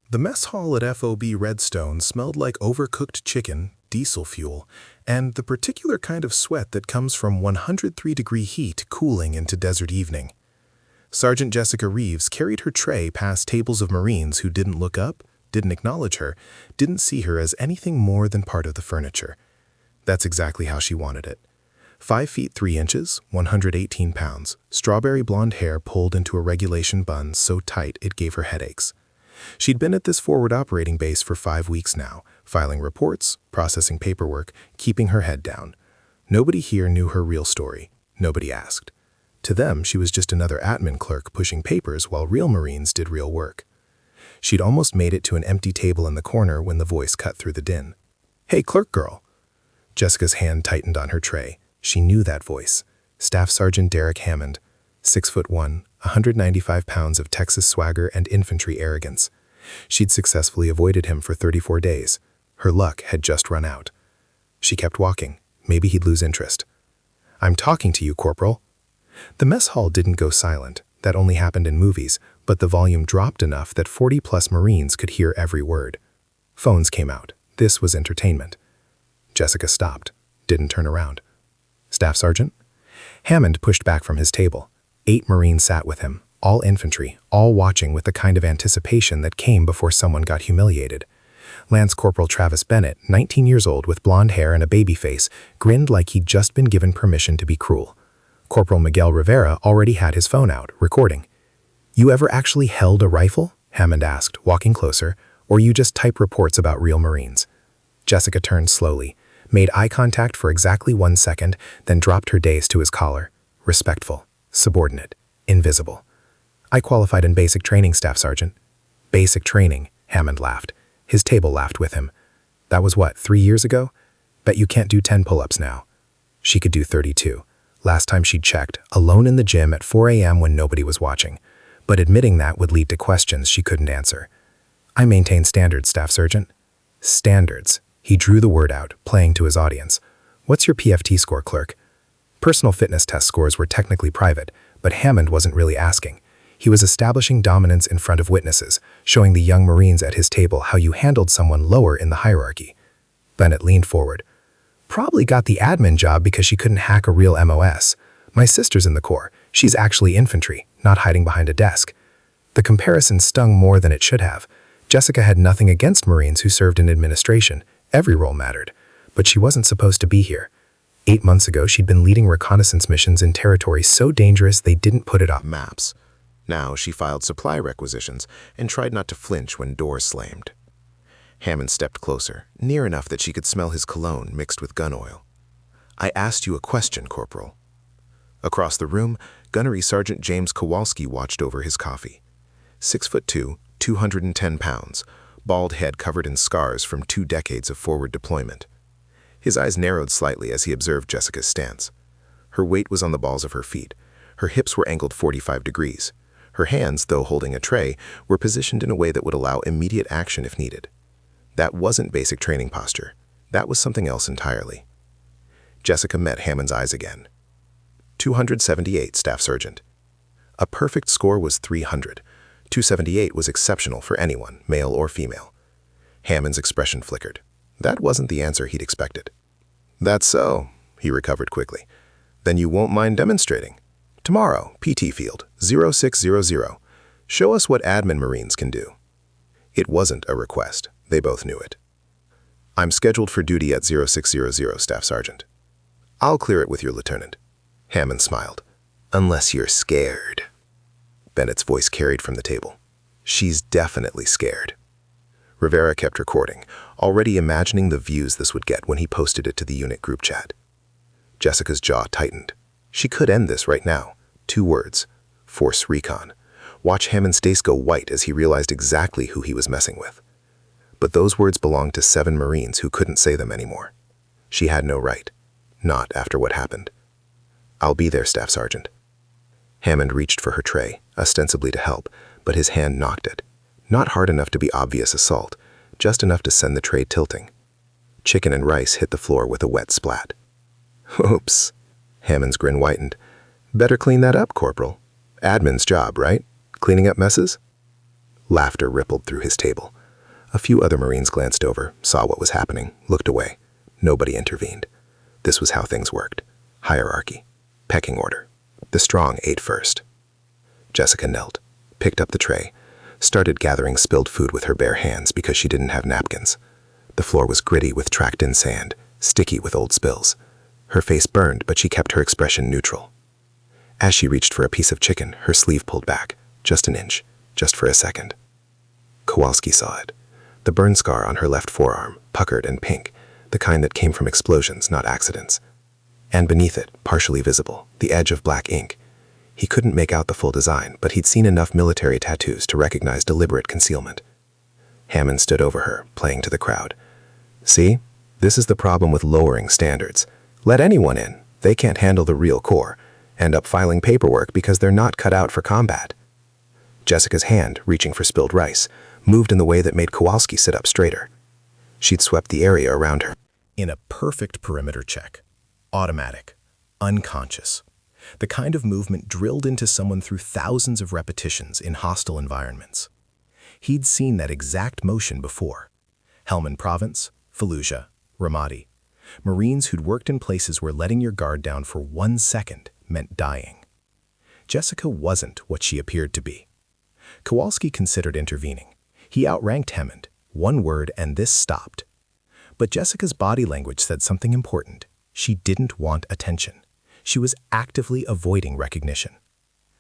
The mess hall at FOB Redstone smelled like overcooked chicken, diesel fuel, and the particular kind of sweat that comes from 103-degree heat cooling into desert evening. Sergeant Jessica Reeves carried her tray past tables of Marines who didn't look up, didn't acknowledge her, didn't see her as anything more than part of the furniture. That's exactly how she wanted it. 5 feet 3 inches, 118 pounds, strawberry blonde hair pulled into a regulation bun so tight it gave her headaches. She'd been at this forward operating base for 5 weeks now, filing reports, processing paperwork, keeping her head down. Nobody here knew her real story. Nobody asked. To them, she was just another admin clerk pushing papers while real Marines did real work. She'd almost made it to an empty table in the corner when the voice cut through the din. "Hey, clerk girl." Jessica's hand tightened on her tray. She knew that voice. Staff Sergeant Derek Hammond, 6'1", 195 pounds of Texas swagger and infantry arrogance. She'd successfully avoided him for 34 days. Her luck had just run out. She kept walking. Maybe he'd lose interest. "I'm talking to you, Corporal." The mess hall didn't go silent. That only happened in movies, but the volume dropped enough that 40-plus Marines could hear every word. Phones came out. This was entertainment. Jessica stopped, didn't turn around. "Staff Sergeant?" Hammond pushed back from his table. 8 Marines sat with him, all infantry, all watching with the kind of anticipation that came before someone got humiliated. Lance Corporal Travis Bennett, 19 years old with blonde hair and a baby face, grinned like he'd just been given permission to be cruel. Corporal Miguel Rivera already had his phone out, recording. "You ever actually held a rifle?" Hammond asked, walking closer, "or you just type reports about real Marines?" Jessica turned slowly, made eye contact for exactly 1 second, then dropped her gaze to his collar. Respectful, subordinate, invisible. "I qualified in basic training, Staff Sergeant." "Basic training," Hammond laughed. His table laughed with him. "That was what, 3 years ago? Bet you can't do 10 pull-ups now." She could do 32. Last time she'd checked, alone in the gym at 4 a.m. when nobody was watching. But admitting that would lead to questions she couldn't answer. "I maintain standards, Staff Sergeant." Standards. He drew the word out, playing to his audience. "What's your PFT score, clerk?" Personal fitness test scores were technically private, but Hammond wasn't really asking. He was establishing dominance in front of witnesses, showing the young Marines at his table how you handled someone lower in the hierarchy. Bennett leaned forward. "Probably got the admin job because she couldn't hack a real MOS. My sister's in the Corps. She's actually infantry, not hiding behind a desk." The comparison stung more than it should have. Jessica had nothing against Marines who served in administration. Every role mattered. But she wasn't supposed to be here. 8 months ago, she'd been leading reconnaissance missions in territory so dangerous they didn't put it on maps. Now she filed supply requisitions and tried not to flinch when doors slammed. Hammond stepped closer, near enough that she could smell his cologne mixed with gun oil. "I asked you a question, Corporal." Across the room, Gunnery Sergeant James Kowalski watched over his coffee. 6'2", 210 pounds, bald head covered in scars from 2 decades of forward deployment. His eyes narrowed slightly as he observed Jessica's stance. Her weight was on the balls of her feet. Her hips were angled 45 degrees. Her hands, though holding a tray, were positioned in a way that would allow immediate action if needed. That wasn't basic training posture. That was something else entirely. Jessica met Hammond's eyes again. 278, Staff Sergeant. A perfect score was 300. 278 was exceptional for anyone, male or female. Hammond's expression flickered. That wasn't the answer he'd expected. "That's so," he recovered quickly. "Then you won't mind demonstrating. Tomorrow, PT Field, 0600. Show us what admin Marines can do." It wasn't a request. They both knew it. "I'm scheduled for duty at 0600, Staff Sergeant." "I'll clear it with your lieutenant." Hammond smiled. "Unless you're scared." Bennett's voice carried from the table. "She's definitely scared." Rivera kept recording, already imagining the views this would get when he posted it to the unit group chat. Jessica's jaw tightened. She could end this right now. 2 words. Force recon. Watch Hammond's face go white as he realized exactly who he was messing with. But those words belonged to 7 Marines who couldn't say them anymore. She had no right. Not after what happened. "I'll be there, Staff Sergeant." Hammond reached for her tray, ostensibly to help, but his hand knocked it. Not hard enough to be obvious assault, just enough to send the tray tilting. Chicken and rice hit the floor with a wet splat. "Oops." Hammond's grin whitened. "Better clean that up, Corporal. Admin's job, right? Cleaning up messes?" Laughter rippled through his table. A few other Marines glanced over, saw what was happening, looked away. Nobody intervened. This was how things worked. Hierarchy. Pecking order. The strong ate first. Jessica knelt, picked up the tray, started gathering spilled food with her bare hands because she didn't have napkins. The floor was gritty with tracked-in sand, sticky with old spills. Her face burned, but she kept her expression neutral. As she reached for a piece of chicken, her sleeve pulled back, just an inch, just for a second. Kowalski saw it. The burn scar on her left forearm, puckered and pink, the kind that came from explosions, not accidents. And beneath it, partially visible, the edge of black ink. He couldn't make out the full design, but he'd seen enough military tattoos to recognize deliberate concealment. Hammond stood over her, playing to the crowd. See? This is the problem with lowering standards. Let anyone in. They can't handle the real core. End up filing paperwork because they're not cut out for combat. Jessica's hand, reaching for spilled rice, moved in the way that made Kowalski sit up straighter. She'd swept the area around her in a perfect perimeter check. Automatic. Unconscious. The kind of movement drilled into someone through thousands of repetitions in hostile environments. He'd seen that exact motion before. Helmand Province, Fallujah, Ramadi. Marines who'd worked in places where letting your guard down for 1 second meant dying. Jessica wasn't what she appeared to be. Kowalski considered intervening. He outranked Hammond. One word and this stopped. But Jessica's body language said something important. She didn't want attention. She was actively avoiding recognition.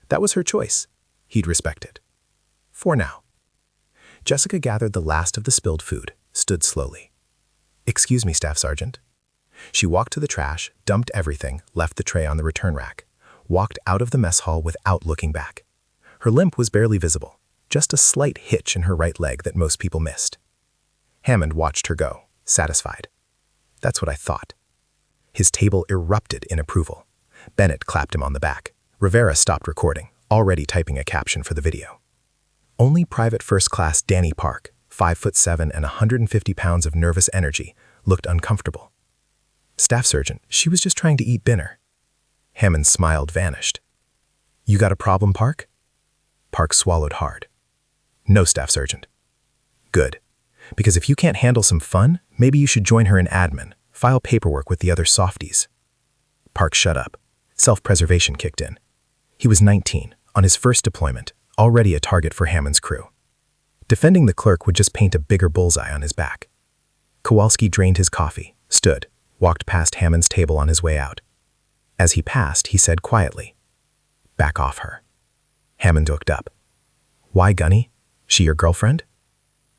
That was her choice. He'd respect it. For now. Jessica gathered the last of the spilled food, stood slowly. "Excuse me, Staff Sergeant." She walked to the trash, dumped everything, left the tray on the return rack, walked out of the mess hall without looking back. Her limp was barely visible, just a slight hitch in her right leg that most people missed. Hammond watched her go, satisfied. That's what I thought. His table erupted in approval. Bennett clapped him on the back. Rivera stopped recording, already typing a caption for the video. Only Private First Class Danny Park, 5'7" and 150 pounds of nervous energy, looked uncomfortable. "Staff Sergeant, she was just trying to eat dinner." Hammond's smile vanished. "You got a problem, Park?" Park swallowed hard. "No, Staff Sergeant." "Good. Because if you can't handle some fun, maybe you should join her in admin, file paperwork with the other softies." Park shut up. Self-preservation kicked in. He was 19, on his first deployment, already a target for Hammond's crew. Defending the clerk would just paint a bigger bullseye on his back. Kowalski drained his coffee, stood, walked past Hammond's table on his way out. As he passed, he said quietly, "Back off her." Hammond looked up. "Why, Gunny? She your girlfriend?"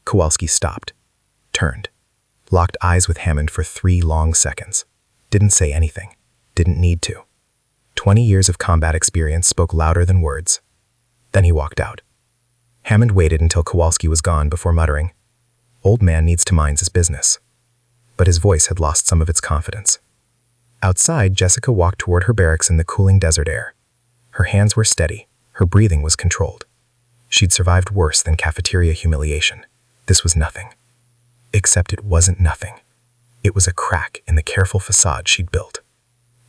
Kowalski stopped, turned, locked eyes with Hammond for 3 long seconds. Didn't say anything, didn't need to. 20 years of combat experience spoke louder than words. Then he walked out. Hammond waited until Kowalski was gone before muttering, "Old man needs to mind his business." But his voice had lost some of its confidence. Outside, Jessica walked toward her barracks in the cooling desert air. Her hands were steady, her breathing was controlled. She'd survived worse than cafeteria humiliation. This was nothing. Except it wasn't nothing. It was a crack in the careful facade she'd built.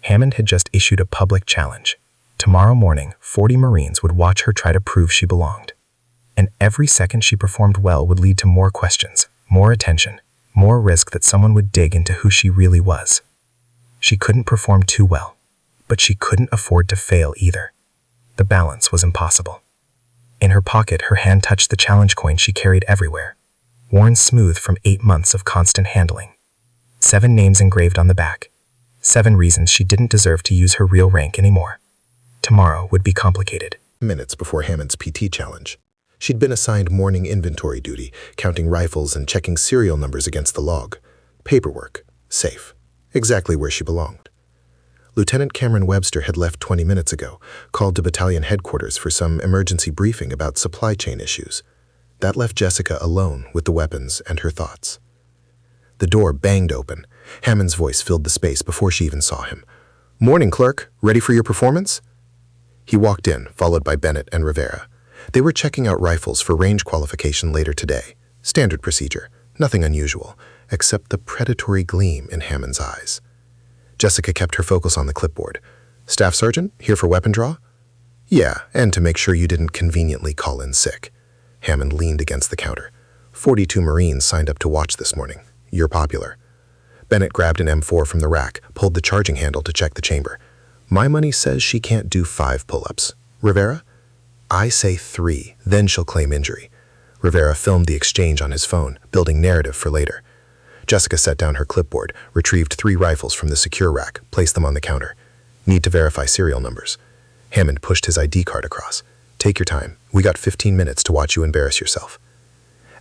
Hammond had just issued a public challenge. Tomorrow morning, 40 Marines would watch her try to prove she belonged. And every second she performed well would lead to more questions, more attention, more risk that someone would dig into who she really was. She couldn't perform too well, but she couldn't afford to fail either. The balance was impossible. In her pocket, her hand touched the challenge coin she carried everywhere, worn smooth from 8 months of constant handling. 7 names engraved on the back. 7 reasons she didn't deserve to use her real rank anymore. Tomorrow would be complicated. Minutes before Hammond's PT challenge, she'd been assigned morning inventory duty, counting rifles and checking serial numbers against the log. Paperwork. Safe. Exactly where she belonged. Lieutenant Cameron Webster had left 20 minutes ago, called to battalion headquarters for some emergency briefing about supply chain issues. That left Jessica alone with the weapons and her thoughts. The door banged open. Hammond's voice filled the space before she even saw him. "Morning, clerk. Ready for your performance?" He walked in, followed by Bennett and Rivera. They were checking out rifles for range qualification later today. Standard procedure. Nothing unusual, except the predatory gleam in Hammond's eyes. Jessica kept her focus on the clipboard. "Staff Sergeant, here for weapon draw?" "Yeah, and to make sure you didn't conveniently call in sick." Hammond leaned against the counter. 42 Marines signed up to watch this morning. You're popular. Bennett grabbed an M4 from the rack, pulled the charging handle to check the chamber. My money says she can't do 5 pull-ups. Rivera? I say 3, then she'll claim injury. Rivera filmed the exchange on his phone, building narrative for later. Jessica set down her clipboard, retrieved 3 rifles from the secure rack, placed them on the counter. Need to verify serial numbers. Hammond pushed his ID card across. Take your time. We got 15 minutes to watch you embarrass yourself.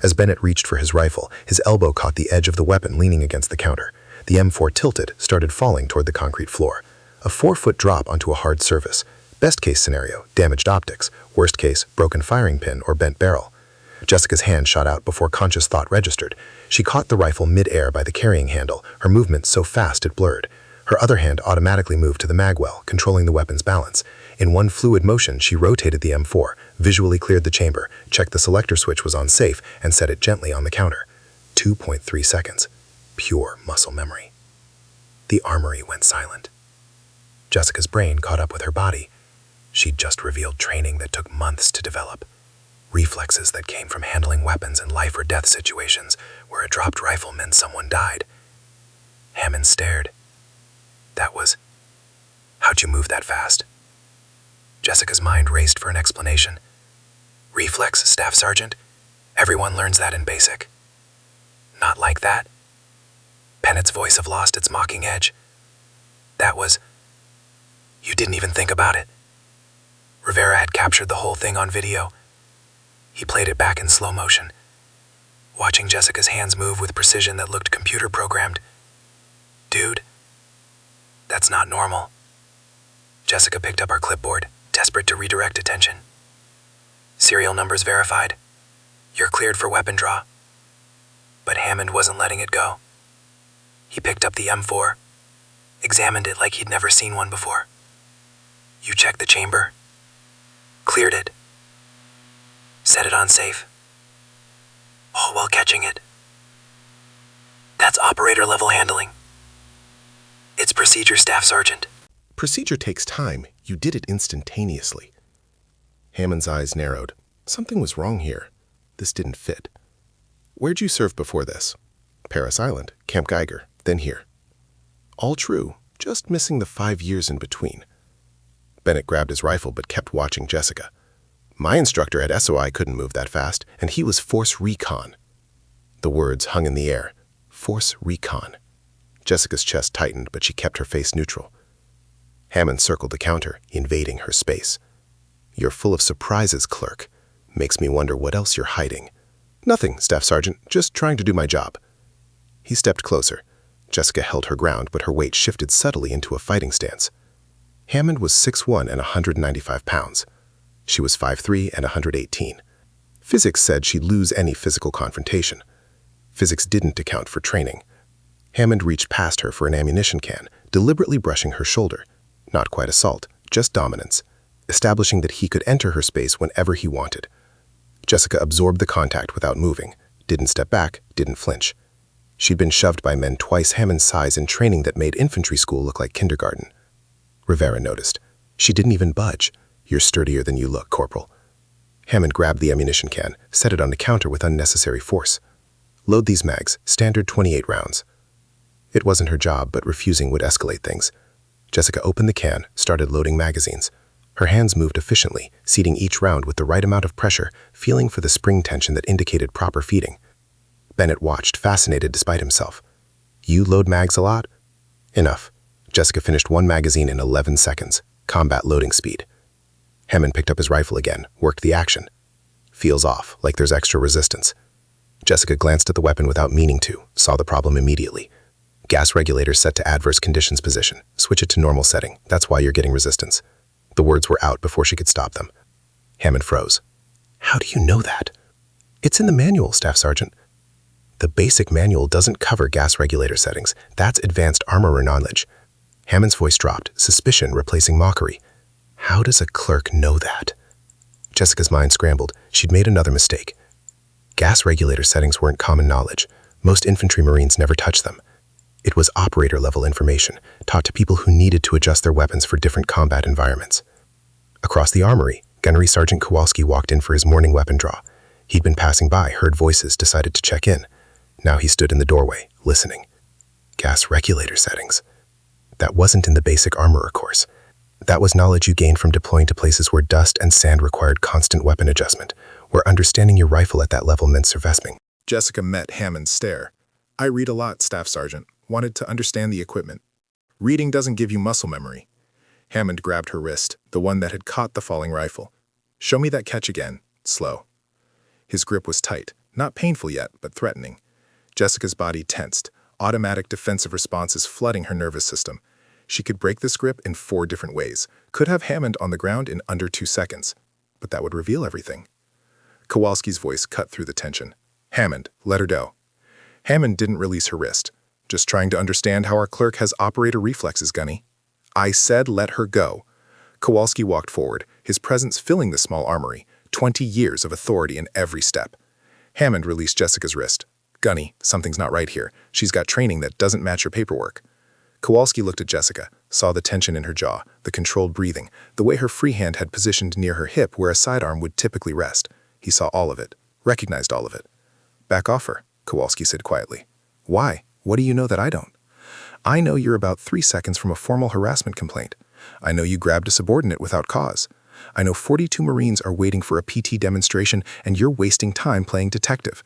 As Bennett reached for his rifle, his elbow caught the edge of the weapon leaning against the counter. The M4 tilted, started falling toward the concrete floor. A 4-foot drop onto a hard surface. Best case scenario, damaged optics. Worst case, broken firing pin or bent barrel. Jessica's hand shot out before conscious thought registered. She caught the rifle mid-air by the carrying handle, her movement so fast it blurred. Her other hand automatically moved to the magwell, controlling the weapon's balance. In one fluid motion, she rotated the M4, visually cleared the chamber, checked the selector switch was on safe, and set it gently on the counter. 2.3 seconds. Pure muscle memory. The armory went silent. Jessica's brain caught up with her body. She'd just revealed training that took months to develop. Reflexes that came from handling weapons in life or death situations where a dropped rifle meant someone died. Hammond stared. That was... How'd you move that fast? Jessica's mind raced for an explanation. Reflex, Staff Sergeant? Everyone learns that in basic. Not like that. Bennett's voice had lost its mocking edge. That was... You didn't even think about it. Rivera had captured the whole thing on video. He played it back in slow motion, watching Jessica's hands move with precision that looked computer-programmed. Dude, that's not normal. Jessica picked up our clipboard, desperate to redirect attention. Serial numbers verified. You're cleared for weapon draw. But Hammond wasn't letting it go. He picked up the M4, examined it like he'd never seen one before. You checked the chamber, cleared it, set it on safe, all while catching it. That's operator-level handling. It's procedure, Staff Sergeant. Procedure takes time. You did it instantaneously. Hammond's eyes narrowed. Something was wrong here. This didn't fit. Where'd you serve before this? Paris Island, Camp Geiger, then here. All true, just missing the 5 years in between. Bennett grabbed his rifle but kept watching Jessica. My instructor at SOI couldn't move that fast, and he was Force Recon. The words hung in the air. Force Recon. Jessica's chest tightened, but she kept her face neutral. Hammond circled the counter, invading her space. You're full of surprises, clerk. Makes me wonder what else you're hiding. Nothing, Staff Sergeant, just trying to do my job. He stepped closer. Jessica held her ground, but her weight shifted subtly into a fighting stance. Hammond was 6'1" and 195 pounds. She was 5'3" and 118. Physics said she'd lose any physical confrontation. Physics didn't account for training. Hammond reached past her for an ammunition can, deliberately brushing her shoulder. Not quite assault, just dominance, establishing that he could enter her space whenever he wanted. Jessica absorbed the contact without moving, didn't step back, didn't flinch. She'd been shoved by men twice Hammond's size in training that made infantry school look like kindergarten. Rivera noticed. She didn't even budge. You're sturdier than you look, Corporal. Hammond grabbed the ammunition can, set it on the counter with unnecessary force. Load these mags, standard 28 rounds. It wasn't her job, but refusing would escalate things. Jessica opened the can, started loading magazines. Her hands moved efficiently, seating each round with the right amount of pressure, feeling for the spring tension that indicated proper feeding. Bennett watched, fascinated despite himself. You load mags a lot? Enough. Jessica finished one magazine in 11 seconds, combat loading speed. Hammond picked up his rifle again, worked the action. Feels off, like there's extra resistance. Jessica glanced at the weapon without meaning to, saw the problem immediately. Gas regulator set to adverse conditions position. Switch it to normal setting. That's why you're getting resistance. The words were out before she could stop them. Hammond froze. How do you know that? It's in the manual, Staff Sergeant. The basic manual doesn't cover gas regulator settings. That's advanced armorer knowledge. Hammond's voice dropped, suspicion replacing mockery. How does a clerk know that? Jessica's mind scrambled. She'd made another mistake. Gas regulator settings weren't common knowledge. Most infantry Marines never touched them. It was operator-level information, taught to people who needed to adjust their weapons for different combat environments. Across the armory, Gunnery Sergeant Kowalski walked in for his morning weapon draw. He'd been passing by, heard voices, decided to check in. Now he stood in the doorway, listening. Gas regulator settings. That wasn't in the basic armorer course. That was knowledge you gained from deploying to places where dust and sand required constant weapon adjustment, where understanding your rifle at that level meant survesting. Jessica met Hammond's stare. I read a lot, Staff Sergeant. Wanted to understand the equipment. Reading doesn't give you muscle memory. Hammond grabbed her wrist, the one that had caught the falling rifle. Show me that catch again. Slow. His grip was tight, not painful yet, but threatening. Jessica's body tensed, automatic defensive responses flooding her nervous system. She could break this grip in 4 different ways, could have Hammond on the ground in under 2 seconds. But that would reveal everything. Kowalski's voice cut through the tension. Hammond, let her go. Hammond didn't release her wrist. Just trying to understand how our clerk has operator reflexes, Gunny. I said let her go. Kowalski walked forward, his presence filling the small armory, 20 years of authority in every step. Hammond released Jessica's wrist. Gunny, something's not right here. She's got training that doesn't match her paperwork. Kowalski looked at Jessica, saw the tension in her jaw, the controlled breathing, the way her free hand had positioned near her hip where a sidearm would typically rest. He saw all of it, recognized all of it. Back off her, Kowalski said quietly. Why? What do you know that I don't? I know you're about 3 seconds from a formal harassment complaint. I know you grabbed a subordinate without cause. I know 42 Marines are waiting for a PT demonstration and you're wasting time playing detective.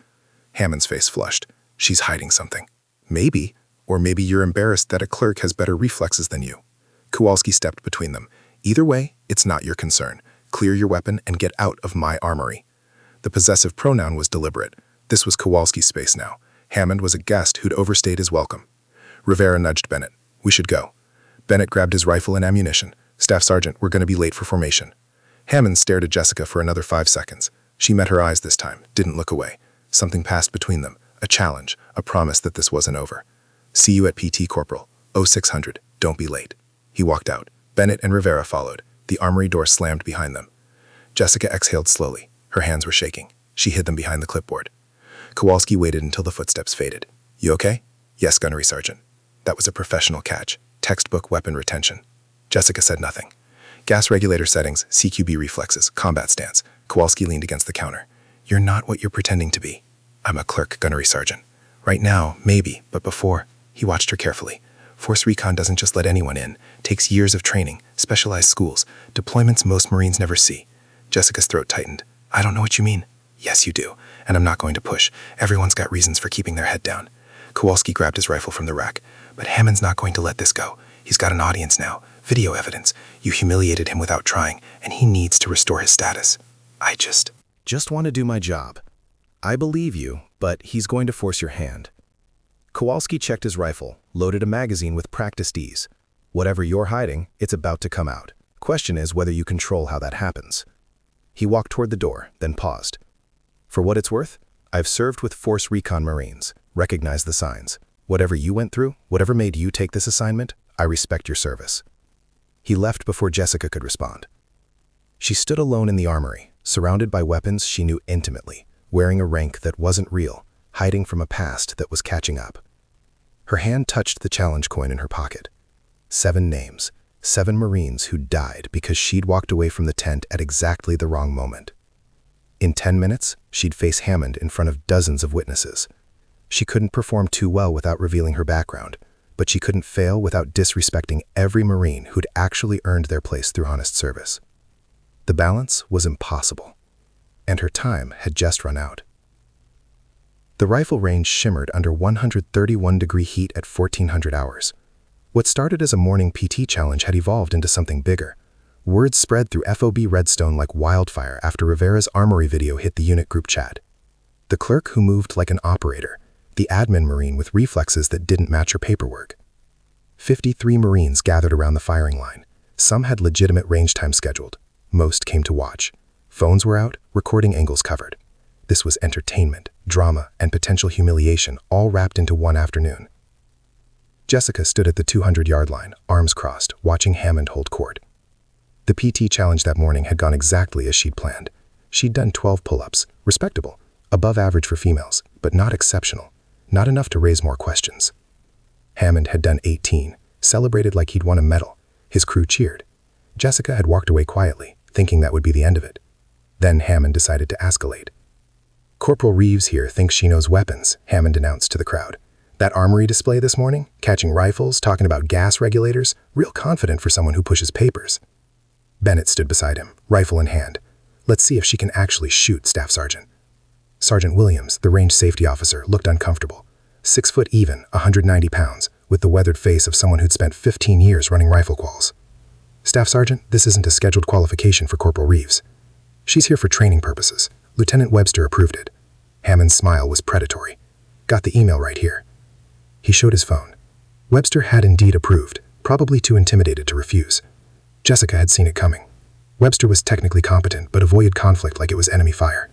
Hammond's face flushed. She's hiding something. Maybe. Or maybe you're embarrassed that a clerk has better reflexes than you. Kowalski stepped between them. Either way, it's not your concern. Clear your weapon and get out of my armory. The possessive pronoun was deliberate. This was Kowalski's space now. Hammond was a guest who'd overstayed his welcome. Rivera nudged Bennett. We should go. Bennett grabbed his rifle and ammunition. Staff Sergeant, we're going to be late for formation. Hammond stared at Jessica for another 5 seconds. She met her eyes this time, didn't look away. Something passed between them, a challenge, a promise that this wasn't over. See you at PT, Corporal. 0600, don't be late. He walked out. Bennett and Rivera followed. The armory door slammed behind them. Jessica exhaled slowly. Her hands were shaking. She hid them behind the clipboard. Kowalski waited until the footsteps faded. You okay? Yes, Gunnery Sergeant. That was a professional catch. Textbook weapon retention. Jessica said nothing. Gas regulator settings, CQB reflexes, combat stance. Kowalski leaned against the counter. You're not what you're pretending to be. I'm a clerk, Gunnery Sergeant. Right now, maybe, but before. He watched her carefully. Force Recon doesn't just let anyone in. Takes years of training, specialized schools, deployments most Marines never see. Jessica's throat tightened. I don't know what you mean. Yes, you do. And I'm not going to push. Everyone's got reasons for keeping their head down. Kowalski grabbed his rifle from the rack. But Hammond's not going to let this go. He's got an audience now. Video evidence. You humiliated him without trying, and he needs to restore his status. I just want to do my job. I believe you, but he's going to force your hand. Kowalski checked his rifle, loaded a magazine with practiced ease. Whatever you're hiding, it's about to come out. Question is whether you control how that happens. He walked toward the door, then paused. For what it's worth, I've served with Force Recon Marines. Recognize the signs. Whatever you went through, whatever made you take this assignment, I respect your service. He left before Jessica could respond. She stood alone in the armory, surrounded by weapons she knew intimately, wearing a rank that wasn't real, hiding from a past that was catching up. Her hand touched the challenge coin in her pocket. 7 names, 7 Marines who died because she'd walked away from the tent at exactly the wrong moment. In 10 minutes, she'd face Hammond in front of dozens of witnesses. She couldn't perform too well without revealing her background, but she couldn't fail without disrespecting every Marine who'd actually earned their place through honest service. The balance was impossible, and her time had just run out. The rifle range shimmered under 131-degree heat at 1400 hours. What started as a morning PT challenge had evolved into something bigger. Word spread through FOB Redstone like wildfire after Rivera's armory video hit the unit group chat. The clerk who moved like an operator, the admin Marine with reflexes that didn't match her paperwork. 53 Marines gathered around the firing line. Some had legitimate range time scheduled. Most came to watch. Phones were out, recording angles covered. This was entertainment, drama, and potential humiliation all wrapped into one afternoon. Jessica stood at the 200-yard line, arms crossed, watching Hammond hold court. The PT challenge that morning had gone exactly as she'd planned. She'd done 12 pull-ups, respectable, above average for females, but not exceptional, not enough to raise more questions. Hammond had done 18, celebrated like he'd won a medal. His crew cheered. Jessica had walked away quietly, thinking that would be the end of it. Then Hammond decided to escalate. Corporal Reeves here thinks she knows weapons, Hammond announced to the crowd. That armory display this morning, catching rifles, talking about gas regulators, real confident for someone who pushes papers. Bennett stood beside him, rifle in hand. Let's see if she can actually shoot, Staff Sergeant. Sergeant Williams, the range safety officer, looked uncomfortable. 6 foot even, 190 pounds, with the weathered face of someone who'd spent 15 years running rifle quals. Staff Sergeant, this isn't a scheduled qualification for Corporal Reeves. She's here for training purposes. Lieutenant Webster approved it. Hammond's smile was predatory. Got the email right here. He showed his phone. Webster had indeed approved, probably too intimidated to refuse. Jessica had seen it coming. Webster was technically competent, but avoided conflict like it was enemy fire.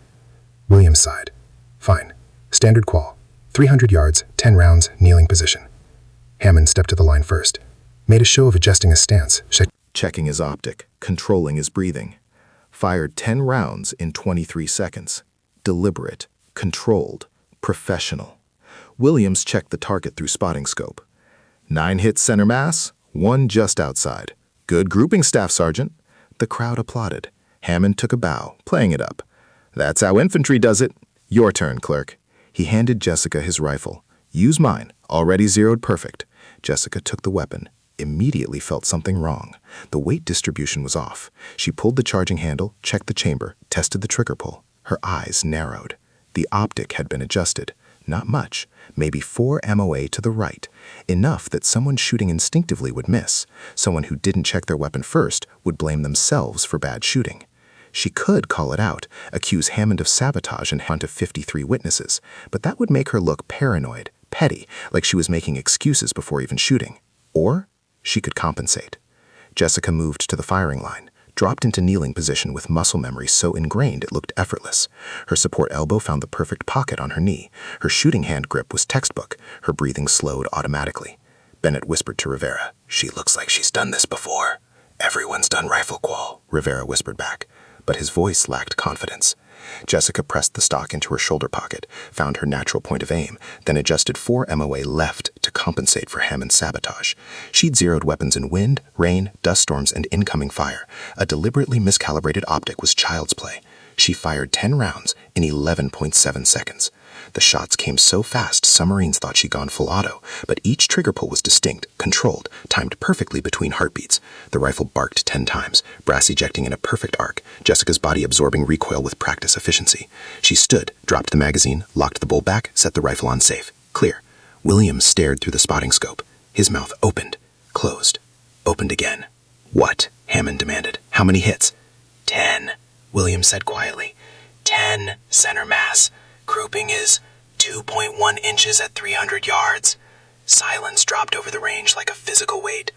Williams sighed. Fine. Standard qual. 300 yards, 10 rounds, kneeling position. Hammond stepped to the line first. Made a show of adjusting his stance. Checking his optic, controlling his breathing. Fired 10 rounds in 23 seconds. Deliberate, controlled, professional. Williams checked the target through spotting scope. 9 hits center mass, 1 just outside. Good grouping, Staff Sergeant. The crowd applauded. Hammond took a bow, playing it up. That's how infantry does it. Your turn, clerk. He handed Jessica his rifle. Use mine, already zeroed perfect. Jessica took the weapon. Immediately felt something wrong. The weight distribution was off. She pulled the charging handle, checked the chamber, tested the trigger pull. Her eyes narrowed. The optic had been adjusted. Not much, maybe 4 MOA to the right. Enough that someone shooting instinctively would miss. Someone who didn't check their weapon first would blame themselves for bad shooting. She could call it out, accuse Hammond of sabotage in front of 53 witnesses, but that would make her look paranoid, petty, like she was making excuses before even shooting. Or she could compensate. Jessica moved to the firing line, dropped into kneeling position with muscle memory so ingrained it looked effortless. Her support elbow found the perfect pocket on her knee. Her shooting hand grip was textbook. Her breathing slowed automatically. Bennett whispered to Rivera, "She looks like she's done this before." "Everyone's done rifle qual," Rivera whispered back, but his voice lacked confidence. Jessica pressed the stock into her shoulder pocket, found her natural point of aim, then adjusted 4 MOA left to compensate for Hammond's sabotage. She'd zeroed weapons in wind, rain, dust storms, and incoming fire. A deliberately miscalibrated optic was child's play. She fired 10 rounds in 11.7 seconds. The shots came so fast, submarines thought she'd gone full auto, but each trigger pull was distinct, controlled, timed perfectly between heartbeats. The rifle barked 10 times, brass ejecting in a perfect arc, Jessica's body absorbing recoil with practice efficiency. She stood, dropped the magazine, locked the bolt back, set the rifle on safe. Clear. Williams stared through the spotting scope. His mouth opened, closed, opened again. "What?" Hammond demanded. "How many hits?" 10, Williams said quietly. 10 center mass. Grouping is 2.1 inches at 300 yards. Silence dropped over the range like a physical weight.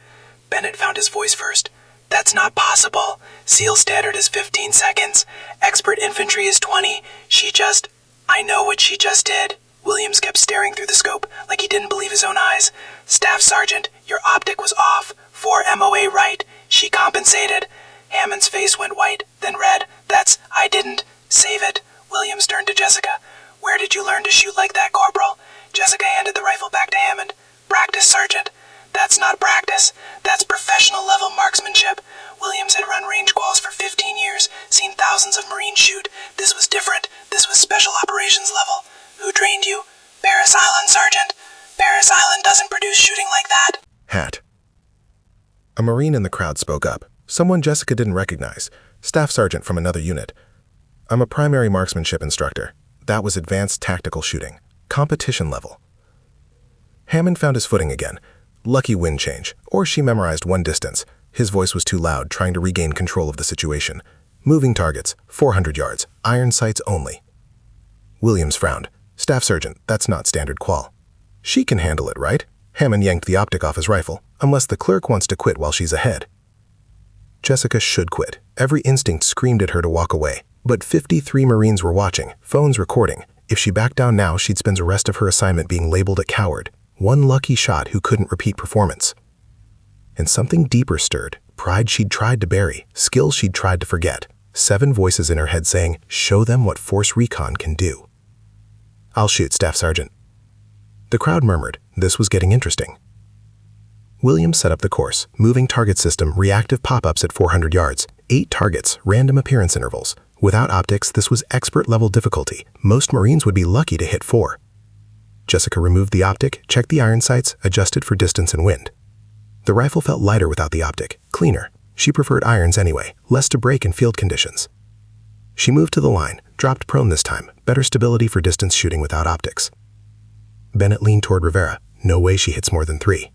Bennett found his voice first. "That's not possible. SEAL standard is 15 seconds. Expert infantry is 20. I know what she just did." Williams kept staring through the scope like he didn't believe his own eyes. "Staff Sergeant, your optic was off. 4 MOA right. She compensated." Hammond's face went white, then red. I didn't. Save it." Williams turned to Jessica. "Where did you learn to shoot like that, Corporal?" Jessica handed the rifle back to Hammond. "Practice, Sergeant." "That's not practice. That's professional level marksmanship." Williams had run range quals for 15 years, seen thousands of Marines shoot. This was different. This was special operations level. "Who trained you?" "Paris Island, Sergeant." "Paris Island doesn't produce shooting like that." Hat. A Marine in the crowd spoke up. Someone Jessica didn't recognize. Staff Sergeant from another unit. "I'm a primary marksmanship instructor. That was advanced tactical shooting. Competition level." Hammond found his footing again. Lucky wind change, or she memorized one distance. His voice was too loud, trying to regain control of the situation. "Moving targets, 400 yards, iron sights only." Williams frowned. "Staff Sergeant, that's not standard qual." "She can handle it, right?" Hammond yanked the optic off his rifle. "Unless the clerk wants to quit while she's ahead." Jessica should quit. Every instinct screamed at her to walk away. But 53 Marines were watching, phones recording. If she backed down now, she'd spend the rest of her assignment being labeled a coward. One lucky shot who couldn't repeat performance. And something deeper stirred. Pride she'd tried to bury, skills she'd tried to forget. 7 voices in her head saying, "Show them what Force Recon can do." "I'll shoot, Staff Sergeant." The crowd murmured. This was getting interesting. Williams set up the course. Moving target system, reactive pop-ups at 400 yards. 8 targets, random appearance intervals. Without optics, this was expert-level difficulty. Most Marines would be lucky to hit 4. Jessica removed the optic, checked the iron sights, adjusted for distance and wind. The rifle felt lighter without the optic, cleaner. She preferred irons anyway, less to break in field conditions. She moved to the line, dropped prone this time, better stability for distance shooting without optics. Bennett leaned toward Rivera. No way she hits more than 3.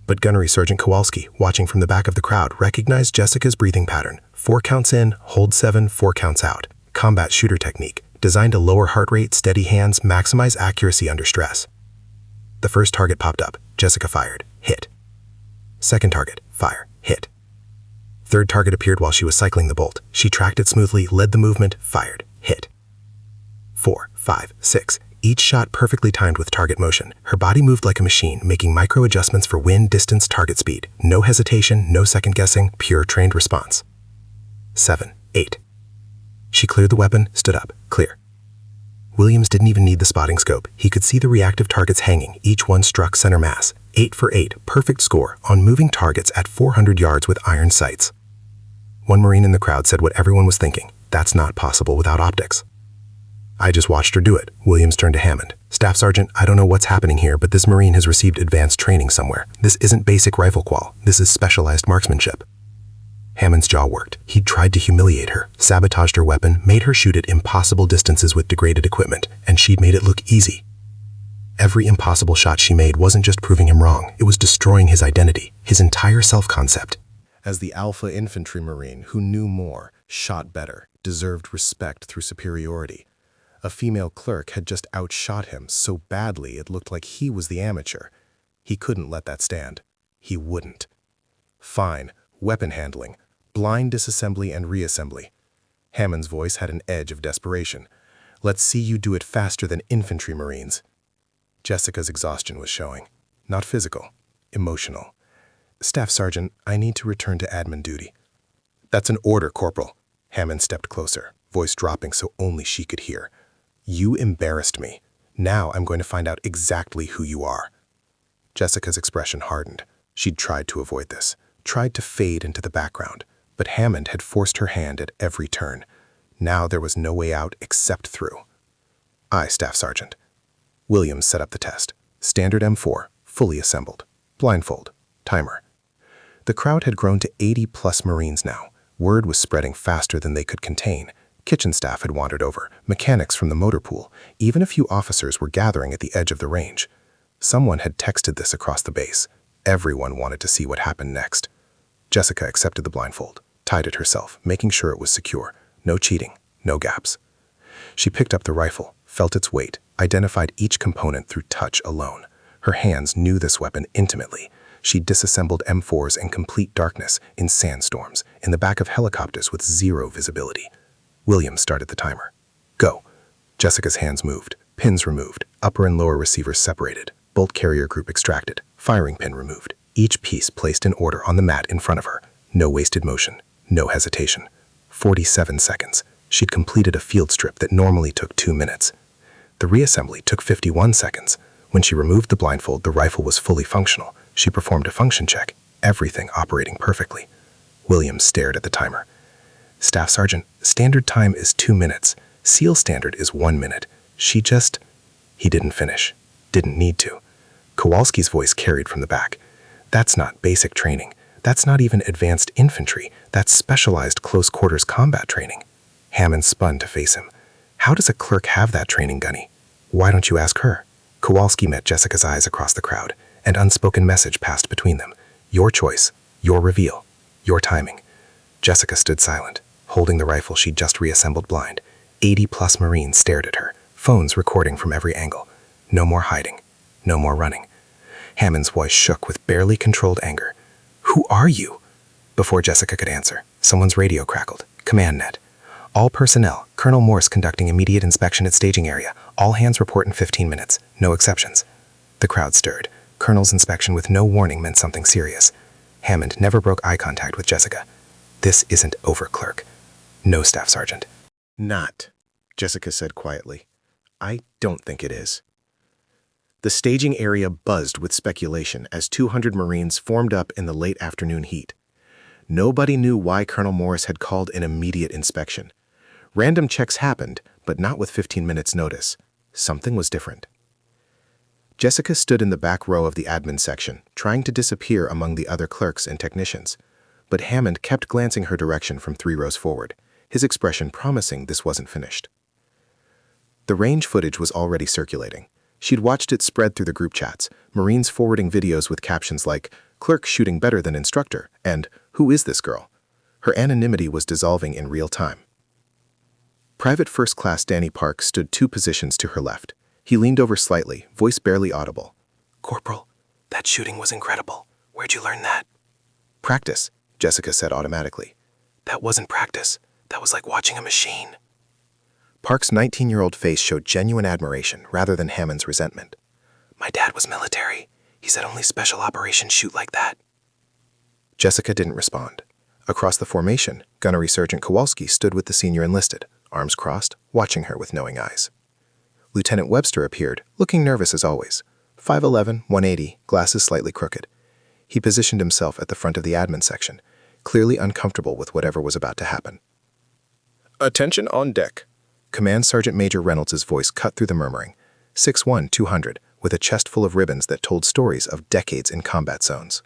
But Gunnery Sergeant Kowalski, watching from the back of the crowd, recognized Jessica's breathing pattern. 4 counts in, hold 7, 4 counts out. Combat shooter technique, designed to lower heart rate, steady hands, maximize accuracy under stress. The first target popped up. Jessica fired. Hit. Second target. Fire. Hit. Third target appeared while she was cycling the bolt. She tracked it smoothly, led the movement, fired. Hit. 4, 5, 6. Each shot perfectly timed with target motion. Her body moved like a machine, making micro adjustments for wind, distance, target speed. No hesitation, no second guessing, pure trained response. 7, 8. She cleared the weapon, stood up, clear. Williams didn't even need the spotting scope. He could see the reactive targets hanging. Each one struck center mass. 8 for 8, perfect score on moving targets at 400 yards with iron sights. One Marine in the crowd said what everyone was thinking. That's not possible without optics. I just watched her do it. Williams turned to Hammond. Staff Sergeant, I don't know what's happening here, but this Marine has received advanced training somewhere. This isn't basic rifle qual. This is specialized marksmanship. Hammond's jaw worked. He'd tried to humiliate her, sabotaged her weapon, made her shoot at impossible distances with degraded equipment, and she'd made it look easy. Every impossible shot she made wasn't just proving him wrong, it was destroying his identity, his entire self-concept. As the Alpha Infantry Marine who knew more, shot better, deserved respect through superiority, a female clerk had just outshot him so badly it looked like he was the amateur. He couldn't let that stand. He wouldn't. Fine, weapon handling, blind disassembly and reassembly. Hammond's voice had an edge of desperation. Let's see you do it faster than infantry Marines. Jessica's exhaustion was showing. Not physical, emotional. Staff Sergeant, I need to return to admin duty. That's an order, Corporal. Hammond stepped closer, voice dropping so only she could hear. You embarrassed me. Now I'm going to find out exactly who you are. Jessica's expression hardened. She'd tried to avoid this, tried to fade into the background, but Hammond had forced her hand at every turn. Now there was no way out except through. Aye, Staff Sergeant. Williams set up the test. Standard M4, fully assembled. Blindfold. Timer. The crowd had grown to 80-plus Marines now. Word was spreading faster than they could contain. Kitchen staff had wandered over, mechanics from the motor pool. Even a few officers were gathering at the edge of the range. Someone had texted this across the base. Everyone wanted to see what happened next. Jessica accepted the blindfold, tied it herself, making sure it was secure. No cheating, no gaps. She picked up the rifle, felt its weight, identified each component through touch alone. Her hands knew this weapon intimately. She disassembled M4s in complete darkness, in sandstorms, in the back of helicopters with zero visibility. Williams started the timer. Go. Jessica's hands moved, pins removed, upper and lower receivers separated, bolt carrier group extracted, firing pin removed, each piece placed in order on the mat in front of her. No wasted motion, no hesitation. 47 seconds. She'd completed a field strip that normally took 2 minutes. The reassembly took 51 seconds. When she removed the blindfold, the rifle was fully functional. She performed a function check, everything operating perfectly. Williams stared at the timer. Staff Sergeant, standard time is 2 minutes. SEAL standard is 1 minute. He didn't finish. Didn't need to. Kowalski's voice carried from the back. That's not basic training. That's not even advanced infantry. That's specialized close-quarters combat training. Hammond spun to face him. How does a clerk have that training, Gunny? Why don't you ask her? Kowalski met Jessica's eyes across the crowd. An unspoken message passed between them. Your choice, your reveal, your timing. Jessica stood silent, holding the rifle she'd just reassembled blind. 80-plus Marines stared at her, phones recording from every angle. No more hiding, no more running. Hammond's voice shook with barely controlled anger. Who are you? Before Jessica could answer, someone's radio crackled. Command net. All personnel, Colonel Morse conducting immediate inspection at staging area. All hands report in 15 minutes, no exceptions. The crowd stirred. Colonel's inspection with no warning meant something serious. Hammond never broke eye contact with Jessica. This isn't over, clerk. No, Staff Sergeant. Not, Jessica said quietly. I don't think it is. The staging area buzzed with speculation as 200 Marines formed up in the late afternoon heat. Nobody knew why Colonel Morris had called an immediate inspection. Random checks happened, but not with 15 minutes' notice. Something was different. Jessica stood in the back row of the admin section, trying to disappear among the other clerks and technicians. But Hammond kept glancing her direction from 3 rows forward, his expression promising this wasn't finished. The range footage was already circulating. She'd watched it spread through the group chats, Marines forwarding videos with captions like, "Clerk shooting better than instructor," and "Who is this girl?" Her anonymity was dissolving in real time. Private First Class Danny Park stood 2 positions to her left. He leaned over slightly, voice barely audible. "Corporal, that shooting was incredible. Where'd you learn that?" "Practice," Jessica said automatically. "That wasn't practice. That was like watching a machine." Park's 19-year-old face showed genuine admiration rather than Hammond's resentment. "My dad was military. He said only special operations shoot like that." Jessica didn't respond. Across the formation, Gunnery Sergeant Kowalski stood with the senior enlisted, arms crossed, watching her with knowing eyes. Lieutenant Webster appeared, looking nervous as always. 5'11", 180, glasses slightly crooked. He positioned himself at the front of the admin section, clearly uncomfortable with whatever was about to happen. "Attention on deck." Command Sergeant Major Reynolds' voice cut through the murmuring. 6'1", 200, with a chest full of ribbons that told stories of decades in combat zones.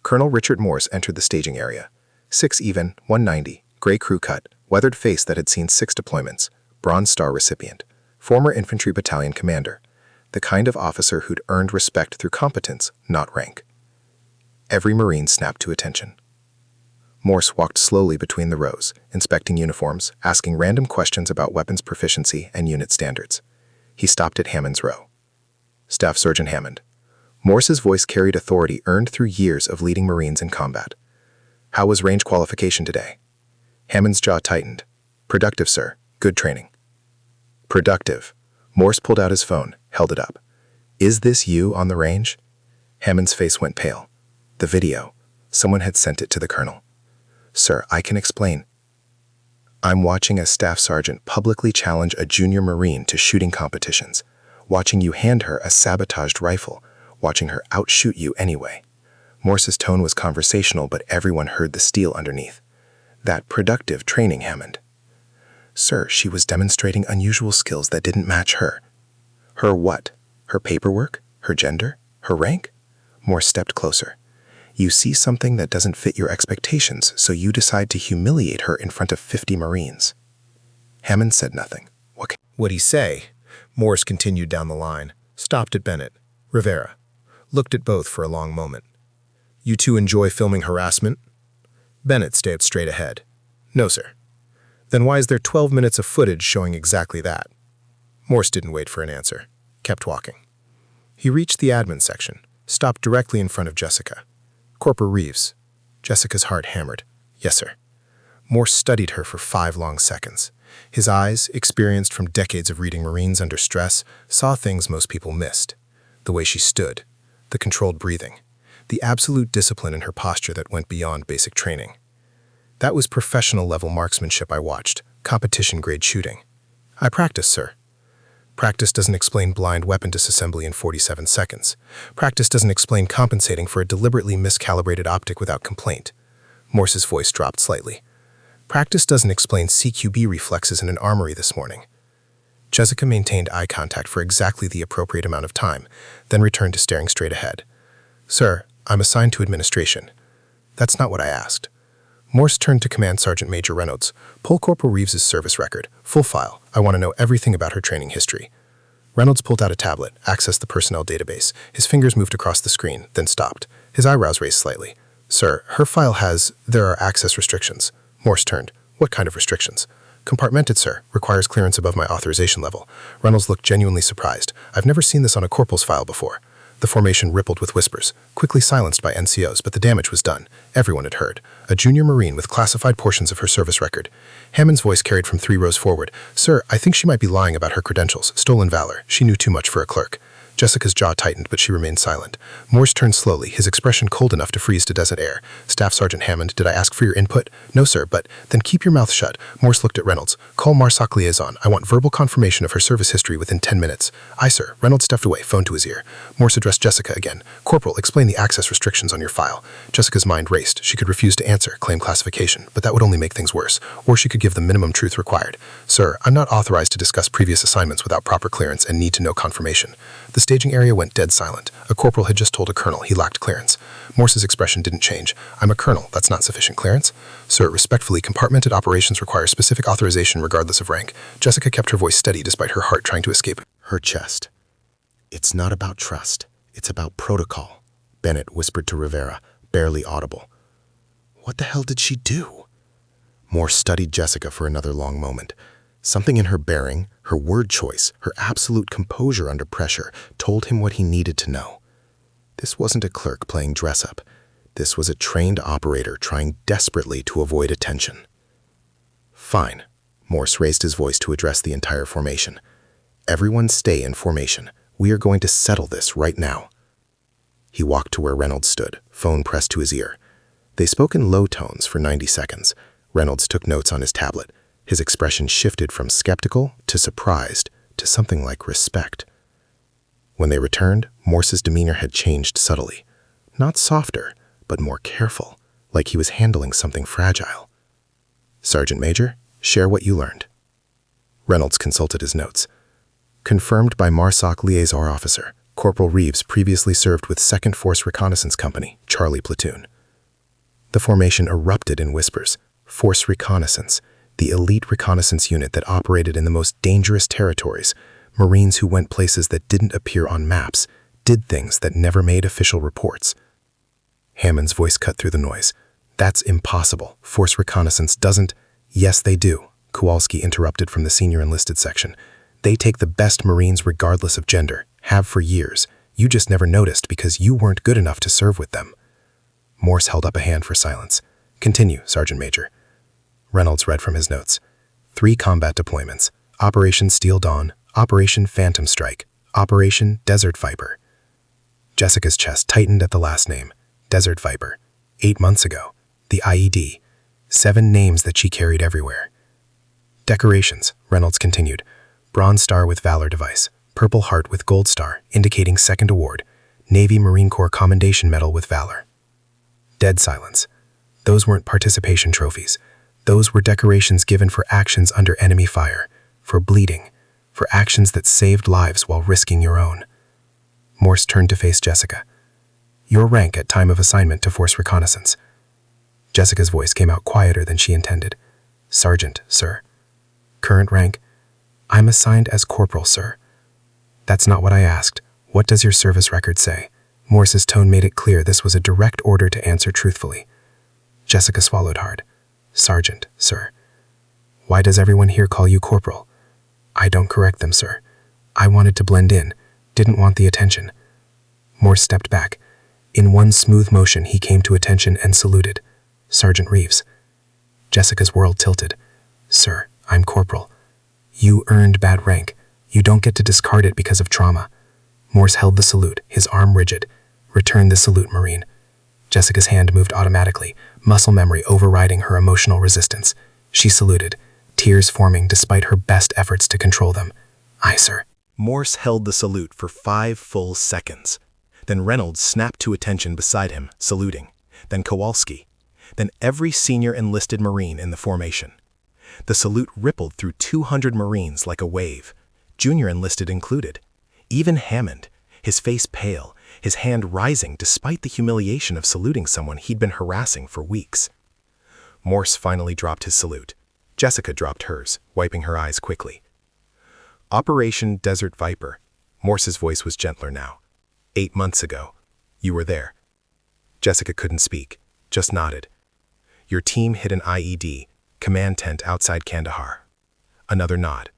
Colonel Richard Morse entered the staging area. 6 even, 190, gray crew cut, weathered face that had seen 6 deployments, Bronze Star recipient, former infantry battalion commander, the kind of officer who'd earned respect through competence, not rank. Every Marine snapped to attention. Morse walked slowly between the rows, inspecting uniforms, asking random questions about weapons proficiency and unit standards. He stopped at Hammond's row. "Staff Sergeant Hammond." Morse's voice carried authority earned through years of leading Marines in combat. "How was range qualification today?" Hammond's jaw tightened. "Productive, sir. Good training." "Productive." Morse pulled out his phone, held it up. "Is this you on the range?" Hammond's face went pale. The video. Someone had sent it to the colonel. "Sir, I can explain." "I'm watching a staff sergeant publicly challenge a junior Marine to shooting competitions, watching you hand her a sabotaged rifle, watching her outshoot you anyway." Morse's tone was conversational, but everyone heard the steel underneath. "That productive training, Hammond." "Sir, she was demonstrating unusual skills that didn't match her." "Her what? Her paperwork? Her gender? Her rank?" Morse stepped closer. "You see something that doesn't fit your expectations, so you decide to humiliate her in front of 50 Marines." Hammond said nothing. What'd he say? Morse continued down the line, stopped at Bennett, Rivera, looked at both for a long moment. "You two enjoy filming harassment?" Bennett stared straight ahead. "No, sir." "Then why is there 12 minutes of footage showing exactly that?" Morse didn't wait for an answer, kept walking. He reached the admin section, stopped directly in front of Jessica. "Corporal Reeves." Jessica's heart hammered. "Yes, sir." Morse studied her for 5 long seconds. His eyes, experienced from decades of reading Marines under stress, saw things most people missed. The way she stood, the controlled breathing, the absolute discipline in her posture that went beyond basic training. That was professional-level marksmanship I watched, competition-grade shooting. "I practiced, sir." Practice doesn't explain blind weapon disassembly in 47 seconds. Practice doesn't explain compensating for a deliberately miscalibrated optic without complaint. Morse's voice dropped slightly. Practice doesn't explain CQB reflexes in an armory this morning. Jessica maintained eye contact for exactly the appropriate amount of time, then returned to staring straight ahead. "Sir, I'm assigned to administration." "That's not what I asked." Morse turned to Command Sergeant Major Reynolds. "Pull Corporal Reeves' service record. Full file. I want to know everything about her training history." Reynolds pulled out a tablet, accessed the personnel database. His fingers moved across the screen, then stopped. His eyebrows raised slightly. "Sir, her file has... there are access restrictions." Morse turned. "What kind of restrictions?" "Compartmented, sir. Requires clearance above my authorization level." Reynolds looked genuinely surprised. "I've never seen this on a corporal's file before." The formation rippled with whispers, quickly silenced by NCOs, but the damage was done. Everyone had heard. A junior Marine with classified portions of her service record. Hammond's voice carried from 3 rows forward. "Sir, I think she might be lying about her credentials. Stolen valor. She knew too much for a clerk." Jessica's jaw tightened, but she remained silent. Morse turned slowly, his expression cold enough to freeze to desert air. Staff Sergeant Hammond, did I ask for your input? No, sir, but then keep your mouth shut. Morse looked at Reynolds. Call MARSOC liaison. I want verbal confirmation of her service history within 10 minutes. Aye, sir. Reynolds stepped away, phone to his ear. Morse addressed Jessica again. Corporal, explain the access restrictions on your file. Jessica's mind raced. She could refuse to answer, claim classification, but that would only make things worse. Or she could give the minimum truth required. Sir, I'm not authorized to discuss previous assignments without proper clearance and need to know confirmation. The staging area went dead silent. A corporal had just told a colonel he lacked clearance. Morse's expression didn't change. I'm a colonel. That's not sufficient clearance. Sir, respectfully, compartmented operations require specific authorization regardless of rank. Jessica kept her voice steady despite her heart trying to escape Her chest. It's not about trust. It's about protocol, Bennett whispered to Rivera, barely audible. What the hell did she do? Morse studied Jessica for another long moment. Something in her bearing, her word choice, her absolute composure under pressure told him what he needed to know. This wasn't a clerk playing dress-up. This was a trained operator trying desperately to avoid attention. Fine. Morse raised his voice to address the entire formation. Everyone stay in formation. We are going to settle this right now. He walked to where Reynolds stood, phone pressed to his ear. They spoke in low tones for 90 seconds. Reynolds took notes on his tablet. His expression shifted from skeptical to surprised to something like respect. When they returned, Morse's demeanor had changed subtly. Not softer, but more careful, like he was handling something fragile. Sergeant Major, share what you learned. Reynolds consulted his notes. Confirmed by MARSOC liaison officer, Corporal Reeves previously served with 2nd Force Reconnaissance Company, Charlie Platoon. The formation erupted in whispers. Force Reconnaissance, the elite reconnaissance unit that operated in the most dangerous territories, Marines who went places that didn't appear on maps, did things that never made official reports. Hammond's voice cut through the noise. That's impossible. Force Reconnaissance doesn't— Yes, they do, Kowalski interrupted from the senior enlisted section. They take the best Marines regardless of gender, have for years. You just never noticed because you weren't good enough to serve with them. Morse held up a hand for silence. Continue, Sergeant Major. Reynolds read from his notes. 3 combat deployments. Operation Steel Dawn, Operation Phantom Strike, Operation Desert Viper. Jessica's chest tightened at the last name. Desert Viper. 8 months ago. The IED. 7 names that she carried everywhere. Decorations, Reynolds continued. Bronze Star with Valor Device. Purple Heart with Gold Star, indicating 2nd Award. Navy Marine Corps Commendation Medal with Valor. Dead silence. Those weren't participation trophies. Those were decorations given for actions under enemy fire, for bleeding, for actions that saved lives while risking your own. Morse turned to face Jessica. Your rank at time of assignment to Force Reconnaissance. Jessica's voice came out quieter than she intended. Sergeant, sir. Current rank? I'm assigned as Corporal, sir. That's not what I asked. What does your service record say? Morse's tone made it clear this was a direct order to answer truthfully. Jessica swallowed hard. Sergeant, sir. Why does everyone here call you Corporal? I don't correct them, sir. I wanted to blend in, didn't want the attention. Morse stepped back. In one smooth motion, he came to attention and saluted. Sergeant Reeves. Jessica's world tilted. Sir, I'm Corporal. You earned bad rank. You don't get to discard it because of trauma. Morse held the salute, his arm rigid. Return the salute, Marine. Jessica's hand moved automatically, muscle memory overriding her emotional resistance. She saluted, tears forming despite her best efforts to control them. Aye, sir. Morse held the salute for 5 full seconds. Then Reynolds snapped to attention beside him, saluting. Then Kowalski. Then every senior enlisted Marine in the formation. The salute rippled through 200 Marines like a wave, junior enlisted included. Even Hammond, his face pale, his hand rising despite the humiliation of saluting someone he'd been harassing for weeks. Morse finally dropped his salute. Jessica dropped hers, wiping her eyes quickly. Operation Desert Viper. Morse's voice was gentler now. 8 months ago. You were there. Jessica couldn't speak, just nodded. Your team hit an IED, command tent outside Kandahar. Another nod.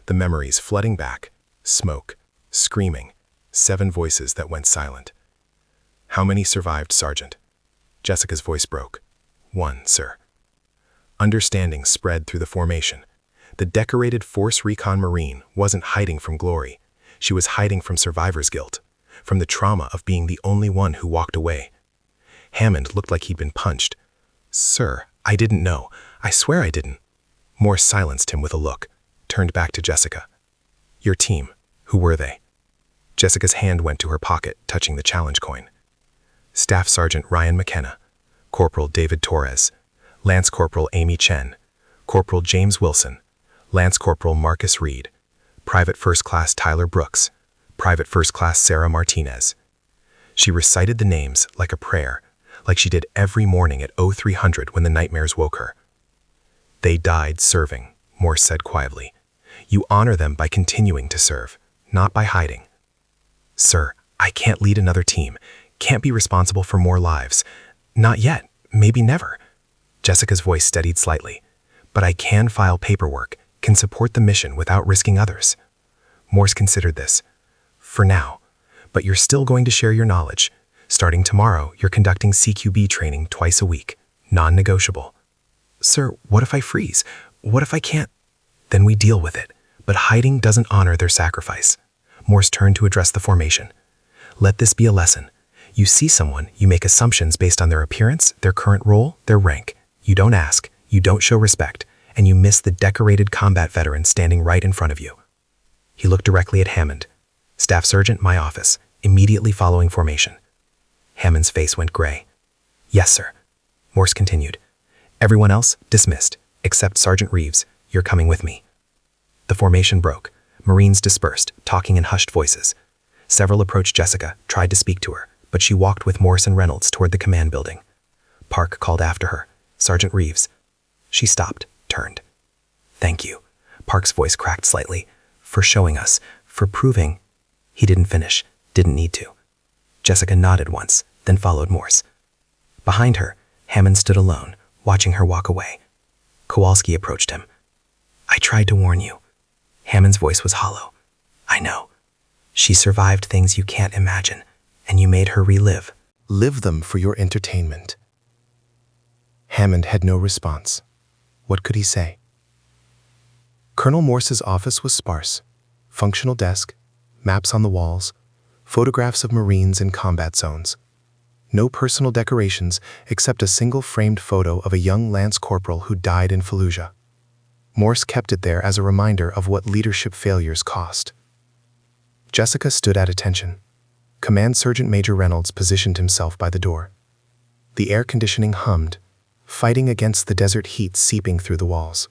The memories flooding back. Smoke. Screaming. 7 voices that went silent. How many survived, Sergeant? Jessica's voice broke. 1, sir. Understanding spread through the formation. The decorated Force Recon Marine wasn't hiding from glory. She was hiding from survivor's guilt, from the trauma of being the only one who walked away. Hammond looked like he'd been punched. "Sir, I didn't know. I swear I didn't." Morse silenced him with a look, turned back to Jessica. "Your team, who were they?" Jessica's hand went to her pocket, touching the challenge coin. Staff Sergeant Ryan McKenna, Corporal David Torres, Lance Corporal Amy Chen, Corporal James Wilson, Lance Corporal Marcus Reed, Private First Class Tyler Brooks, Private First Class Sarah Martinez. She recited the names like a prayer, like she did every morning at 0300 when the nightmares woke her. "They died serving," Morse said quietly. "You honor them by continuing to serve, not by hiding." "Sir, I can't lead another team, can't be responsible for more lives. Not yet, maybe never." Jessica's voice steadied slightly. "But I can file paperwork, can support the mission without risking others." Morse considered this. "For now. But you're still going to share your knowledge. Starting tomorrow, you're conducting CQB training twice a week, non-negotiable." "Sir, what if I freeze? What if I can't?" "Then we deal with it. But hiding doesn't honor their sacrifice." Morse turned to address the formation. "Let this be a lesson. You see someone, you make assumptions based on their appearance, their current role, their rank. You don't ask, you don't show respect, and you miss the decorated combat veteran standing right in front of you." He looked directly at Hammond. "Staff Sergeant, my office, immediately following formation." Hammond's face went gray. "Yes, sir." Morse continued. "Everyone else, dismissed, except Sergeant Reeves. You're coming with me." The formation broke. Marines dispersed, talking in hushed voices. Several approached Jessica, tried to speak to her, but she walked with Morse and Reynolds toward the command building. Park called after her. "Sergeant Reeves." She stopped, turned. "Thank you." Park's voice cracked slightly. "For showing us, for proving." He didn't finish, didn't need to. Jessica nodded once, then followed Morse. Behind her, Hammond stood alone, watching her walk away. Kowalski approached him. "I tried to warn you." Hammond's voice was hollow. "I know. She survived things you can't imagine, and you made her relive." Live them for your entertainment. Hammond had no response. What could he say? Colonel Morse's office was sparse. Functional desk, maps on the walls, photographs of Marines in combat zones. No personal decorations except a single framed photo of a young Lance Corporal who died in Fallujah. Morse kept it there as a reminder of what leadership failures cost. Jessica stood at attention. Command Sergeant Major Reynolds positioned himself by the door. The air conditioning hummed, fighting against the desert heat seeping through the walls.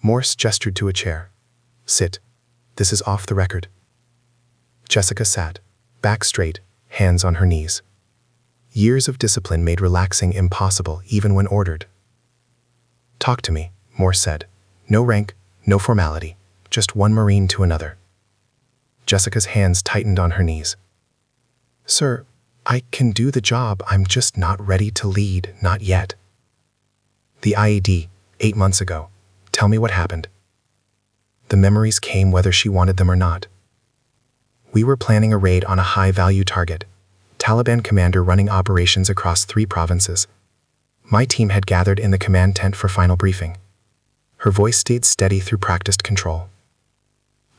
Morse gestured to a chair. "Sit. This is off the record." Jessica sat, back straight, hands on her knees. Years of discipline made relaxing impossible even when ordered. "Talk to me," Morse said. "No rank, no formality, just one Marine to another." Jessica's hands tightened on her knees. "Sir, I can do the job, I'm just not ready to lead, not yet." "The IED, 8 months ago. Tell me what happened." The memories came whether she wanted them or not. "We were planning a raid on a high-value target. Taliban commander running operations across 3 provinces. My team had gathered in the command tent for final briefing." Her voice stayed steady through practiced control.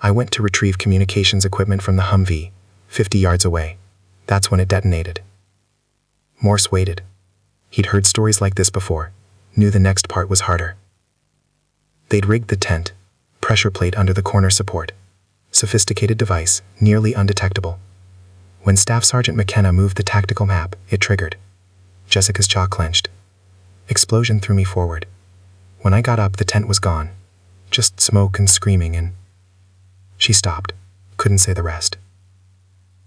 "I went to retrieve communications equipment from the Humvee, 50 yards away. That's when it detonated." Morse waited. He'd heard stories like this before, knew the next part was harder. They'd rigged the tent, pressure plate under the corner support. Sophisticated device, nearly undetectable. When Staff Sergeant McKenna moved the tactical map, it triggered. Jessica's jaw clenched. Explosion threw me forward. When I got up, the tent was gone. Just smoke and screaming and... She stopped, couldn't say the rest.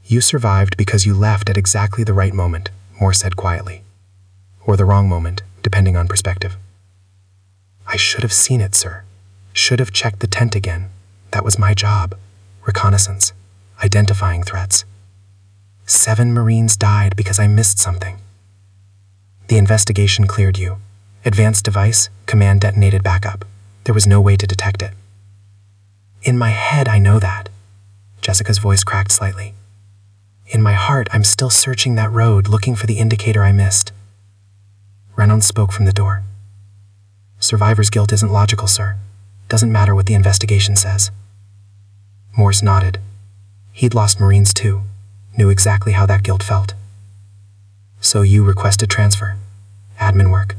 "You survived because you left at exactly the right moment," Morse said quietly. "Or the wrong moment, depending on perspective." "I should have seen it, sir. Should have checked the tent again. That was my job. Reconnaissance. Identifying threats. 7 Marines died because I missed something. The investigation cleared you. Advanced device, command detonated backup. There was no way to detect it." "In my head, I know that." Jessica's voice cracked slightly. "In my heart, I'm still searching that road, looking for the indicator I missed." Reynolds spoke from the door. "Survivor's guilt isn't logical, sir. Doesn't matter what the investigation says." Morse nodded. He'd lost Marines too, knew exactly how that guilt felt. So you requested transfer, admin work,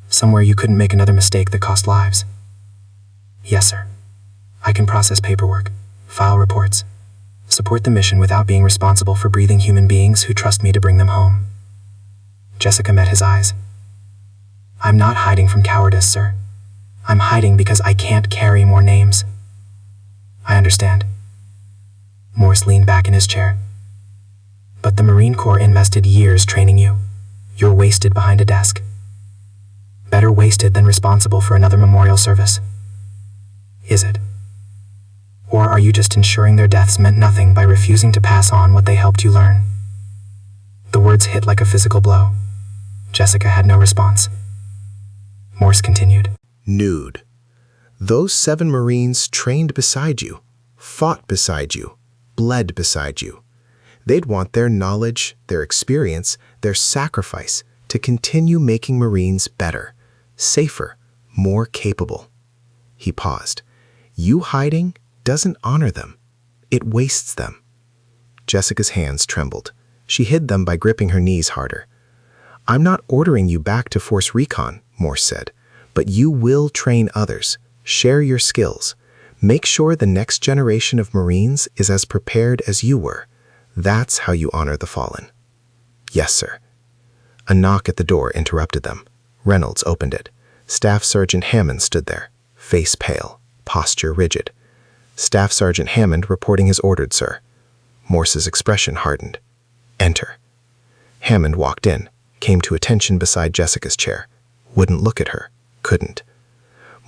somewhere you couldn't make another mistake that cost lives. Yes, sir. I can process paperwork, file reports, support the mission without being responsible for breathing human beings who trust me to bring them home. Jessica met his eyes. I'm not hiding from cowardice, sir. I'm hiding because I can't carry more names. I understand. Morse leaned back in his chair. But the Marine Corps invested years training you. You're wasted behind a desk. Better wasted than responsible for another memorial service. Is it? Or are you just ensuring their deaths meant nothing by refusing to pass on what they helped you learn? The words hit like a physical blow. Jessica had no response. Morse continued. Nude. Those 7 Marines trained beside you, fought beside you, bled beside you. They'd want their knowledge, their experience, their sacrifice to continue making Marines better, safer, more capable. He paused. You hiding doesn't honor them. It wastes them. Jessica's hands trembled. She hid them by gripping her knees harder. I'm not ordering you back to Force Recon, Morse said, but you will train others. Share your skills. Make sure the next generation of Marines is as prepared as you were. That's how you honor the fallen. Yes, sir. A knock at the door interrupted them. Reynolds opened it. Staff Sergeant Hammond stood there, face pale, posture rigid. Staff Sergeant Hammond reporting as ordered, sir. Morse's expression hardened. Enter. Hammond walked in, came to attention beside Jessica's chair. Wouldn't look at her. Couldn't.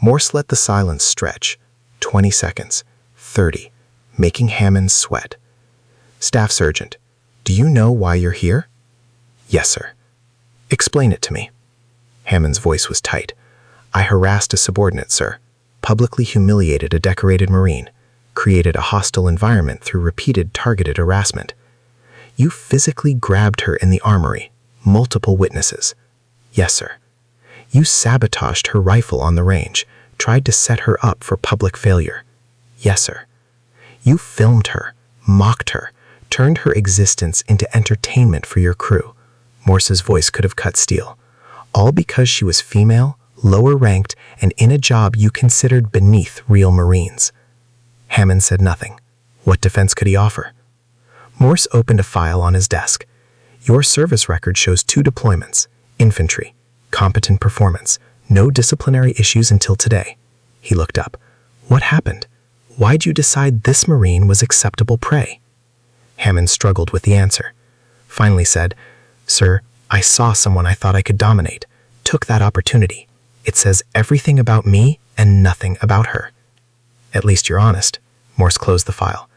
Morse let the silence stretch. 20 seconds. 30. Making Hammond sweat. Staff Sergeant, do you know why you're here? Yes, sir. Explain it to me. Hammond's voice was tight. I harassed a subordinate, sir. Publicly humiliated a decorated Marine. Created a hostile environment through repeated targeted harassment. You physically grabbed her in the armory. Multiple witnesses. Yes, sir. You sabotaged her rifle on the range, tried to set her up for public failure. Yes, sir. You filmed her, mocked her, turned her existence into entertainment for your crew. Morse's voice could have cut steel. All because she was female, lower ranked, and in a job you considered beneath real Marines. Hammond said nothing. What defense could he offer? Morse opened a file on his desk. Your service record shows 2 deployments. Infantry. Competent performance. No disciplinary issues until today. He looked up. What happened? Why'd you decide this Marine was acceptable prey? Hammond struggled with the answer. Finally said, Sir, I saw someone I thought I could dominate. Took that opportunity. It says everything about me and nothing about her. At least you're honest. Morse closed the file.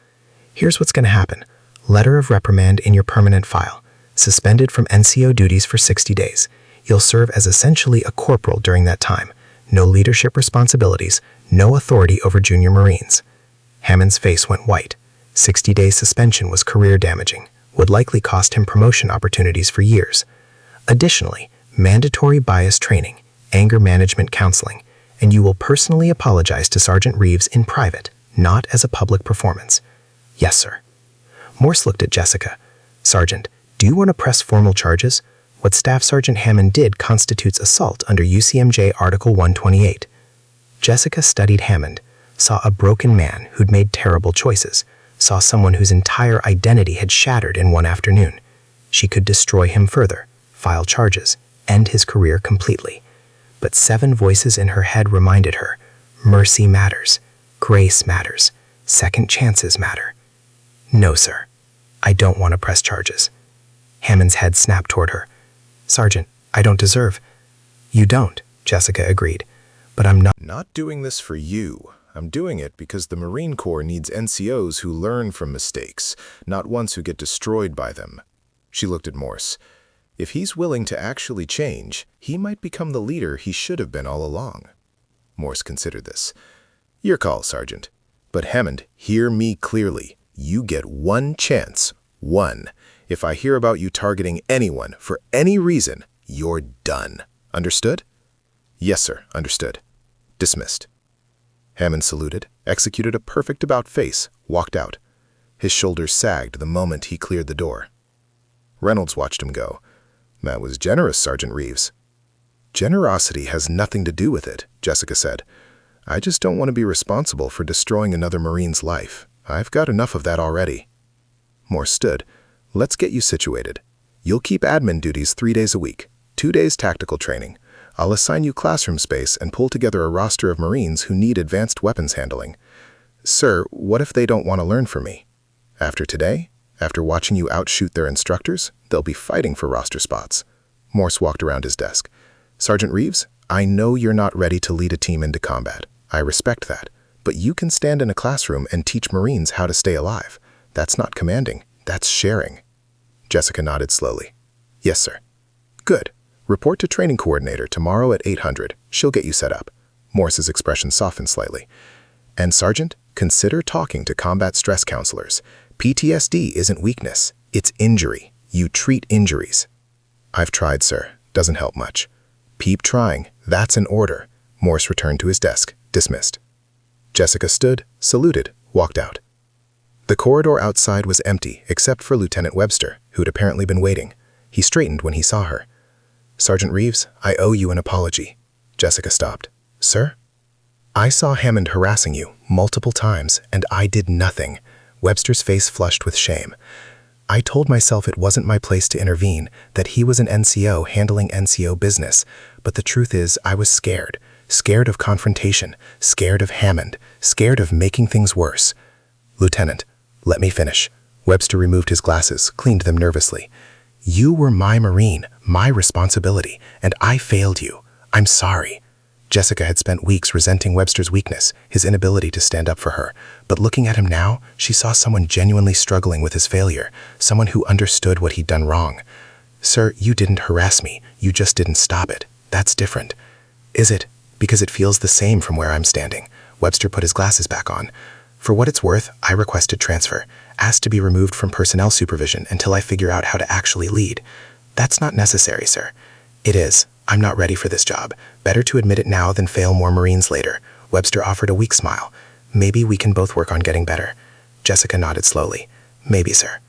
Here's what's going to happen. Letter of reprimand in your permanent file. Suspended from NCO duties for 60 days. You'll serve as essentially a corporal during that time. No leadership responsibilities, no authority over junior Marines. Hammond's face went white. 60 days suspension was career damaging, would likely cost him promotion opportunities for years. Additionally, mandatory bias training, anger management counseling, and you will personally apologize to Sergeant Reeves in private, not as a public performance. Yes, sir. Morse looked at Jessica. Sergeant, do you want to press formal charges? What Staff Sergeant Hammond did constitutes assault under UCMJ Article 128. Jessica studied Hammond, saw a broken man who'd made terrible choices, saw someone whose entire identity had shattered in one afternoon. She could destroy him further, file charges, end his career completely. But 7 voices in her head reminded her, mercy matters, grace matters, second chances matter. No, sir. I don't want to press charges. Hammond's head snapped toward her. Sergeant, I don't deserve. You don't, Jessica agreed. But I'm not doing this for you. I'm doing it because the Marine Corps needs NCOs who learn from mistakes, not ones who get destroyed by them. She looked at Morse. If he's willing to actually change, he might become the leader he should have been all along. Morse considered this. Your call, Sergeant. But Hammond, hear me clearly. You get 1 chance. 1. If I hear about you targeting anyone for any reason, you're done. Understood? Yes, sir. Understood. Dismissed. Hammond saluted, executed a perfect about-face, walked out. His shoulders sagged the moment he cleared the door. Reynolds watched him go. "That was generous, Sergeant Reeves." "Generosity has nothing to do with it," Jessica said. "I just don't want to be responsible for destroying another Marine's life. I've got enough of that already." Morse stood. "Let's get you situated. You'll keep admin duties 3 days a week, 2 days tactical training. I'll assign you classroom space and pull together a roster of Marines who need advanced weapons handling. Sir, what if they don't want to learn from me? After today, after watching you outshoot their instructors, they'll be fighting for roster spots." Morse walked around his desk. "Sergeant Reeves, I know you're not ready to lead a team into combat. I respect that. But you can stand in a classroom and teach Marines how to stay alive. That's not commanding, that's sharing." Jessica nodded slowly. "Yes, sir." "Good. Report to training coordinator tomorrow at 800. She'll get you set up." Morse's expression softened slightly. "And Sergeant, consider talking to combat stress counselors. PTSD isn't weakness, it's injury. You treat injuries." "I've tried, sir. Doesn't help much." "Keep trying. That's an order." Morse returned to his desk, dismissed. Jessica stood, saluted, walked out. The corridor outside was empty except for Lieutenant Webster, who'd apparently been waiting. He straightened when he saw her. "Sergeant Reeves, I owe you an apology." Jessica stopped. "Sir?" "I saw Hammond harassing you multiple times, and I did nothing." Webster's face flushed with shame. "I told myself it wasn't my place to intervene, that he was an NCO handling NCO business, but the truth is I was scared. Scared of confrontation, scared of Hammond, scared of making things worse." "Lieutenant, let me finish." Webster removed his glasses, cleaned them nervously. "You were my Marine, my responsibility, and I failed you. I'm sorry." Jessica had spent weeks resenting Webster's weakness, his inability to stand up for her. But looking at him now, she saw someone genuinely struggling with his failure, someone who understood what he'd done wrong. "Sir, you didn't harass me. You just didn't stop it. That's different." "Is it? Because it feels the same from where I'm standing." Webster put his glasses back on. "For what it's worth, I requested transfer, asked to be removed from personnel supervision until I figure out how to actually lead." "That's not necessary, sir." "It is. I'm not ready for this job. Better to admit it now than fail more Marines later." Webster offered a weak smile. "Maybe we can both work on getting better." Jessica nodded slowly. "Maybe, sir."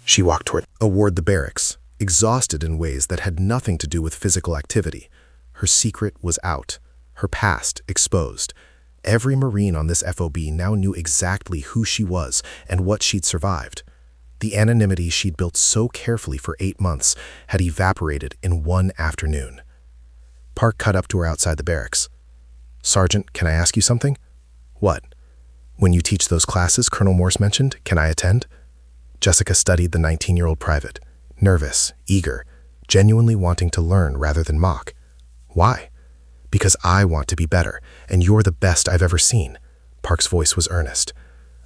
She walked toward the barracks, exhausted in ways that had nothing to do with physical activity. Her secret was out, her past exposed. Every Marine on this FOB now knew exactly who she was and what she'd survived. The anonymity she'd built so carefully for 8 months had evaporated in one afternoon. Park cut up to her outside the barracks. "Sergeant, can I ask you something?" "What?" "When you teach those classes Colonel Morse mentioned, can I attend?" Jessica studied the 19-year-old private, nervous, eager, genuinely wanting to learn rather than mock. "Why?" "Because I want to be better, and you're the best I've ever seen." Park's voice was earnest.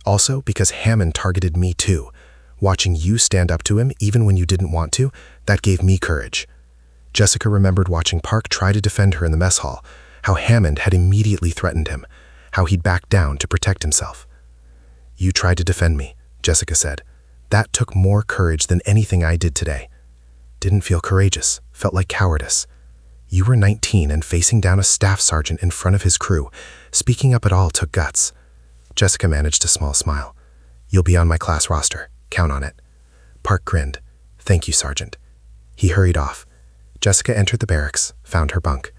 "Also, because Hammond targeted me too. Watching you stand up to him, even when you didn't want to, that gave me courage." Jessica remembered watching Park try to defend her in the mess hall, how Hammond had immediately threatened him, how he'd backed down to protect himself. "You tried to defend me," Jessica said. "That took more courage than anything I did today." "Didn't feel courageous, felt like cowardice." "You were 19 and facing down a staff sergeant in front of his crew. Speaking up at all took guts." Jessica managed a small smile. "You'll be on my class roster. Count on it." Park grinned. "Thank you, Sergeant." He hurried off. Jessica entered the barracks, found her bunk.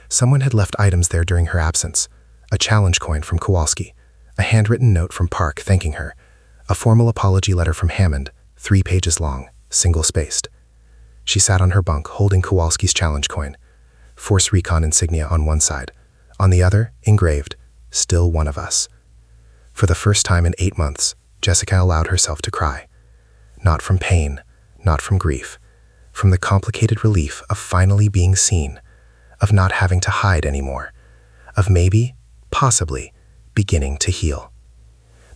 Someone had left items there during her absence. A challenge coin from Kowalski, a handwritten note from Park thanking her, a formal apology letter from Hammond, 3 pages long, single-spaced. She sat on her bunk holding Kowalski's challenge coin, Force Recon insignia on one side, on the other, engraved, "Still one of us." For the first time in 8 months, Jessica allowed herself to cry. Not from pain, not from grief, from the complicated relief of finally being seen, of not having to hide anymore, of maybe, possibly, beginning to heal.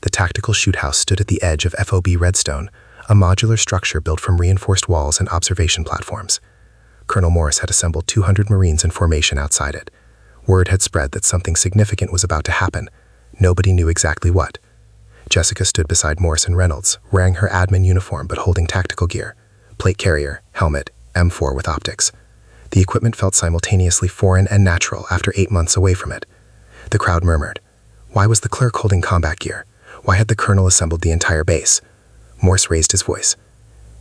The tactical shoot house stood at the edge of FOB Redstone, a modular structure built from reinforced walls and observation platforms. Colonel Morse had assembled 200 Marines in formation outside it. Word had spread that something significant was about to happen. Nobody knew exactly what. Jessica stood beside Morse and Reynolds, wearing her admin uniform but holding tactical gear. Plate carrier, helmet, M4 with optics. The equipment felt simultaneously foreign and natural after 8 months away from it. The crowd murmured. Why was the clerk holding combat gear? Why had the colonel assembled the entire base? Morse raised his voice.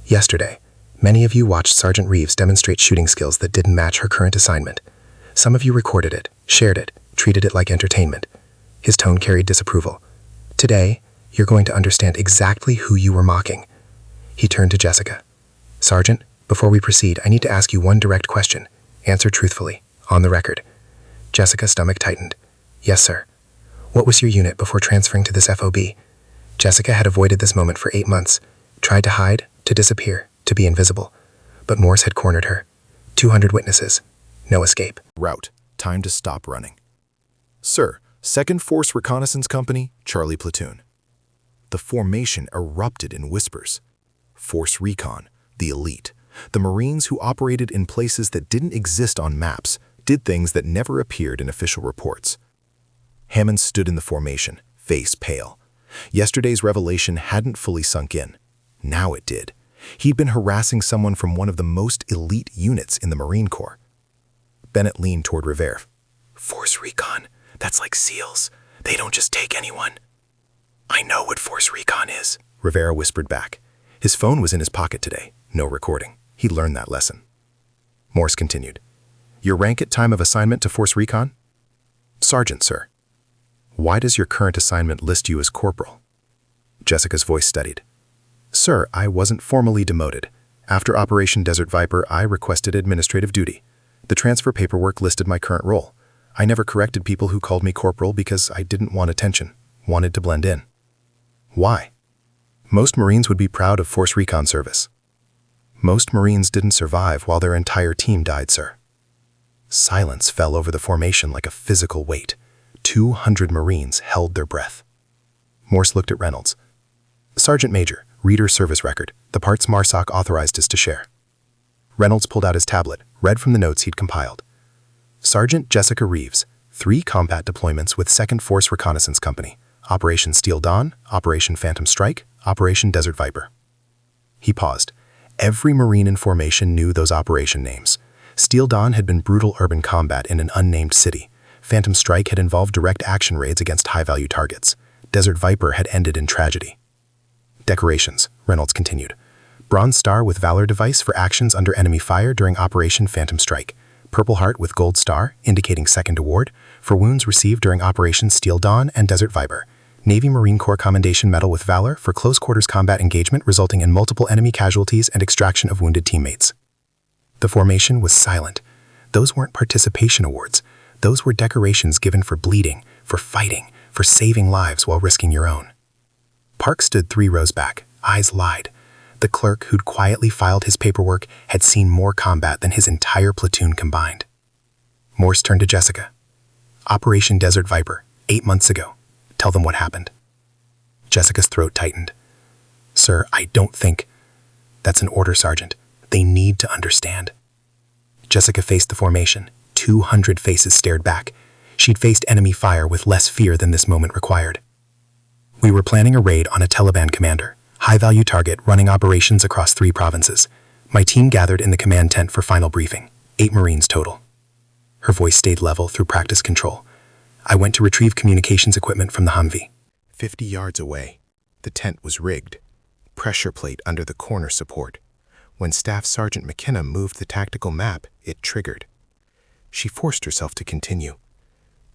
Yesterday, many of you watched Sergeant Reeves demonstrate shooting skills that didn't match her current assignment. Some of you recorded it, shared it, treated it like entertainment. His tone carried disapproval. Today, you're going to understand exactly who you were mocking. He turned to Jessica. Sergeant, before we proceed, I need to ask you one direct question. Answer truthfully, on the record. Jessica's stomach tightened. Yes, sir. What was your unit before transferring to this FOB? Jessica had avoided this moment for 8 months, tried to hide, to disappear, to be invisible. But Morse had cornered her. 200 witnesses. No escape. Route. Time to stop running. Sir, 2nd Force Reconnaissance Company, Charlie Platoon. The formation erupted in whispers. Force Recon, the elite. The Marines who operated in places that didn't exist on maps, did things that never appeared in official reports. Hammond stood in the formation, face pale. Yesterday's revelation hadn't fully sunk in. Now it did. He'd been harassing someone from one of the most elite units in the Marine Corps. Bennett leaned toward Rivera. Force Recon, that's like SEALs. They don't just take anyone. I know what Force Recon is, Rivera whispered back. His phone was in his pocket today, no recording. He learned that lesson. Morse continued. Your rank at time of assignment to Force Recon? Sergeant, sir. Why does your current assignment list you as corporal? Jessica's voice steadied. Sir, I wasn't formally demoted. After Operation Desert Viper, I requested administrative duty. The transfer paperwork listed my current role. I never corrected people who called me corporal because I didn't want attention, wanted to blend in. Why? Most Marines would be proud of Force Recon service. Most Marines didn't survive while their entire team died, sir. Silence fell over the formation like a physical weight. 200 Marines held their breath. Morse looked at Reynolds. Sergeant Major, Reader Service Record, the parts MARSOC authorized us to share. Reynolds pulled out his tablet, read from the notes he'd compiled. Sergeant Jessica Reeves, 3 combat deployments with 2nd Force Reconnaissance Company, Operation Steel Dawn, Operation Phantom Strike, Operation Desert Viper. He paused. Every Marine in formation knew those operation names. Steel Dawn had been brutal urban combat in an unnamed city. Phantom Strike had involved direct action raids against high-value targets. Desert Viper had ended in tragedy. Decorations, Reynolds continued. Bronze Star with Valor device for actions under enemy fire during Operation Phantom Strike. Purple Heart with Gold Star, indicating 2nd award, for wounds received during Operation Steel Dawn and Desert Viper. Navy Marine Corps Commendation Medal with Valor for close quarters combat engagement resulting in multiple enemy casualties and extraction of wounded teammates. The formation was silent. Those weren't participation awards. Those were decorations given for bleeding, for fighting, for saving lives while risking your own. Park stood 3 rows back, eyes lied. The clerk who'd quietly filed his paperwork had seen more combat than his entire platoon combined. Morse turned to Jessica. Operation Desert Viper, 8 months ago. Tell them what happened. Jessica's throat tightened. Sir, I don't think... That's an order, Sergeant. They need to understand. Jessica faced the formation. 200 faces stared back. She'd faced enemy fire with less fear than this moment required. We were planning a raid on a Taliban commander, high-value target running operations across 3 provinces. My team gathered in the command tent for final briefing, 8 Marines total. Her voice stayed level through practice control. I went to retrieve communications equipment from the Humvee. 50 yards away, the tent was rigged. Pressure plate under the corner support. When Staff Sergeant McKenna moved the tactical map, it triggered. She forced herself to continue.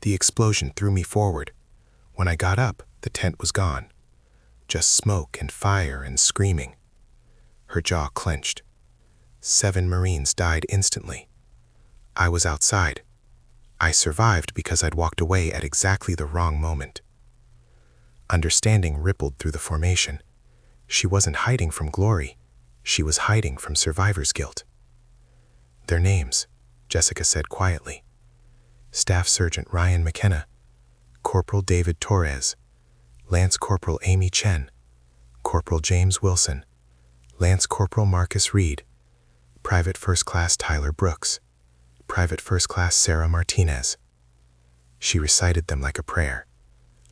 The explosion threw me forward. When I got up, the tent was gone. Just smoke and fire and screaming. Her jaw clenched. 7 Marines died instantly. I was outside. I survived because I'd walked away at exactly the wrong moment. Understanding rippled through the formation. She wasn't hiding from glory. She was hiding from survivor's guilt. Their names, Jessica said quietly. Staff Sergeant Ryan McKenna, Corporal David Torres, Lance Corporal Amy Chen, Corporal James Wilson, Lance Corporal Marcus Reed, Private First Class Tyler Brooks, Private First Class Sarah Martinez. She recited them like a prayer,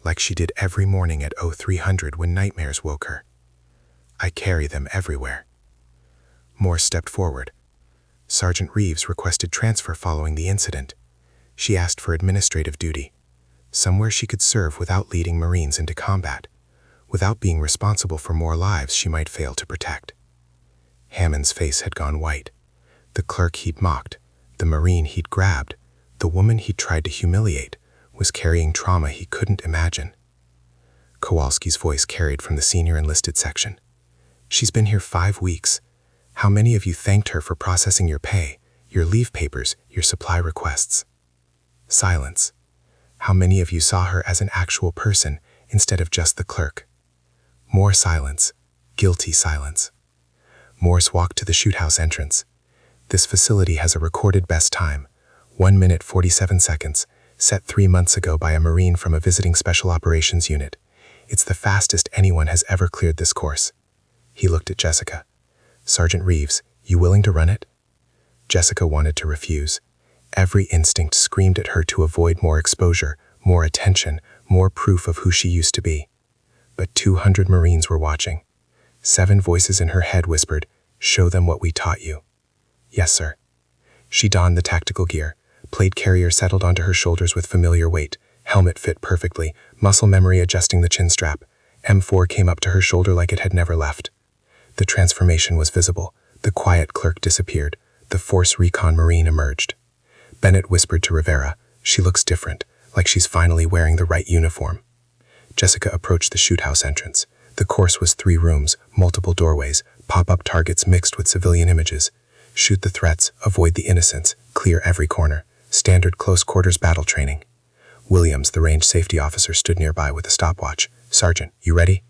like she did every morning at 0300 when nightmares woke her. I carry them everywhere. Moore stepped forward. Sergeant Reeves requested transfer following the incident. She asked for administrative duty, somewhere she could serve without leading Marines into combat, without being responsible for more lives she might fail to protect. Hammond's face had gone white. The clerk he'd mocked, the Marine he'd grabbed, the woman he'd tried to humiliate, was carrying trauma he couldn't imagine. Kowalski's voice carried from the senior enlisted section. "She's been here 5 weeks. How many of you thanked her for processing your pay, your leave papers, your supply requests?" Silence. How many of you saw her as an actual person instead of just the clerk? More silence. Guilty silence. Morse walked to the shoot house entrance. "This facility has a recorded best time, 1 minute 47 seconds, set 3 months ago by a Marine from a visiting Special Operations unit. It's the fastest anyone has ever cleared this course." He looked at Jessica. "Sergeant Reeves, you willing to run it?" Jessica wanted to refuse. Every instinct screamed at her to avoid more exposure, more attention, more proof of who she used to be. But 200 Marines were watching. 7 voices in her head whispered, "Show them what we taught you." "Yes, sir." She donned the tactical gear. Plate carrier settled onto her shoulders with familiar weight. Helmet fit perfectly, muscle memory adjusting the chin strap. M4 came up to her shoulder like it had never left. The transformation was visible. The quiet clerk disappeared. The Force Recon Marine emerged. Bennett whispered to Rivera, "She looks different, like she's finally wearing the right uniform." Jessica approached the shoot house entrance. The course was 3 rooms, multiple doorways, pop-up targets mixed with civilian images. Shoot the threats, avoid the innocents, clear every corner. Standard close-quarters battle training. Williams, the range safety officer, stood nearby with a stopwatch. "Sergeant, you ready?"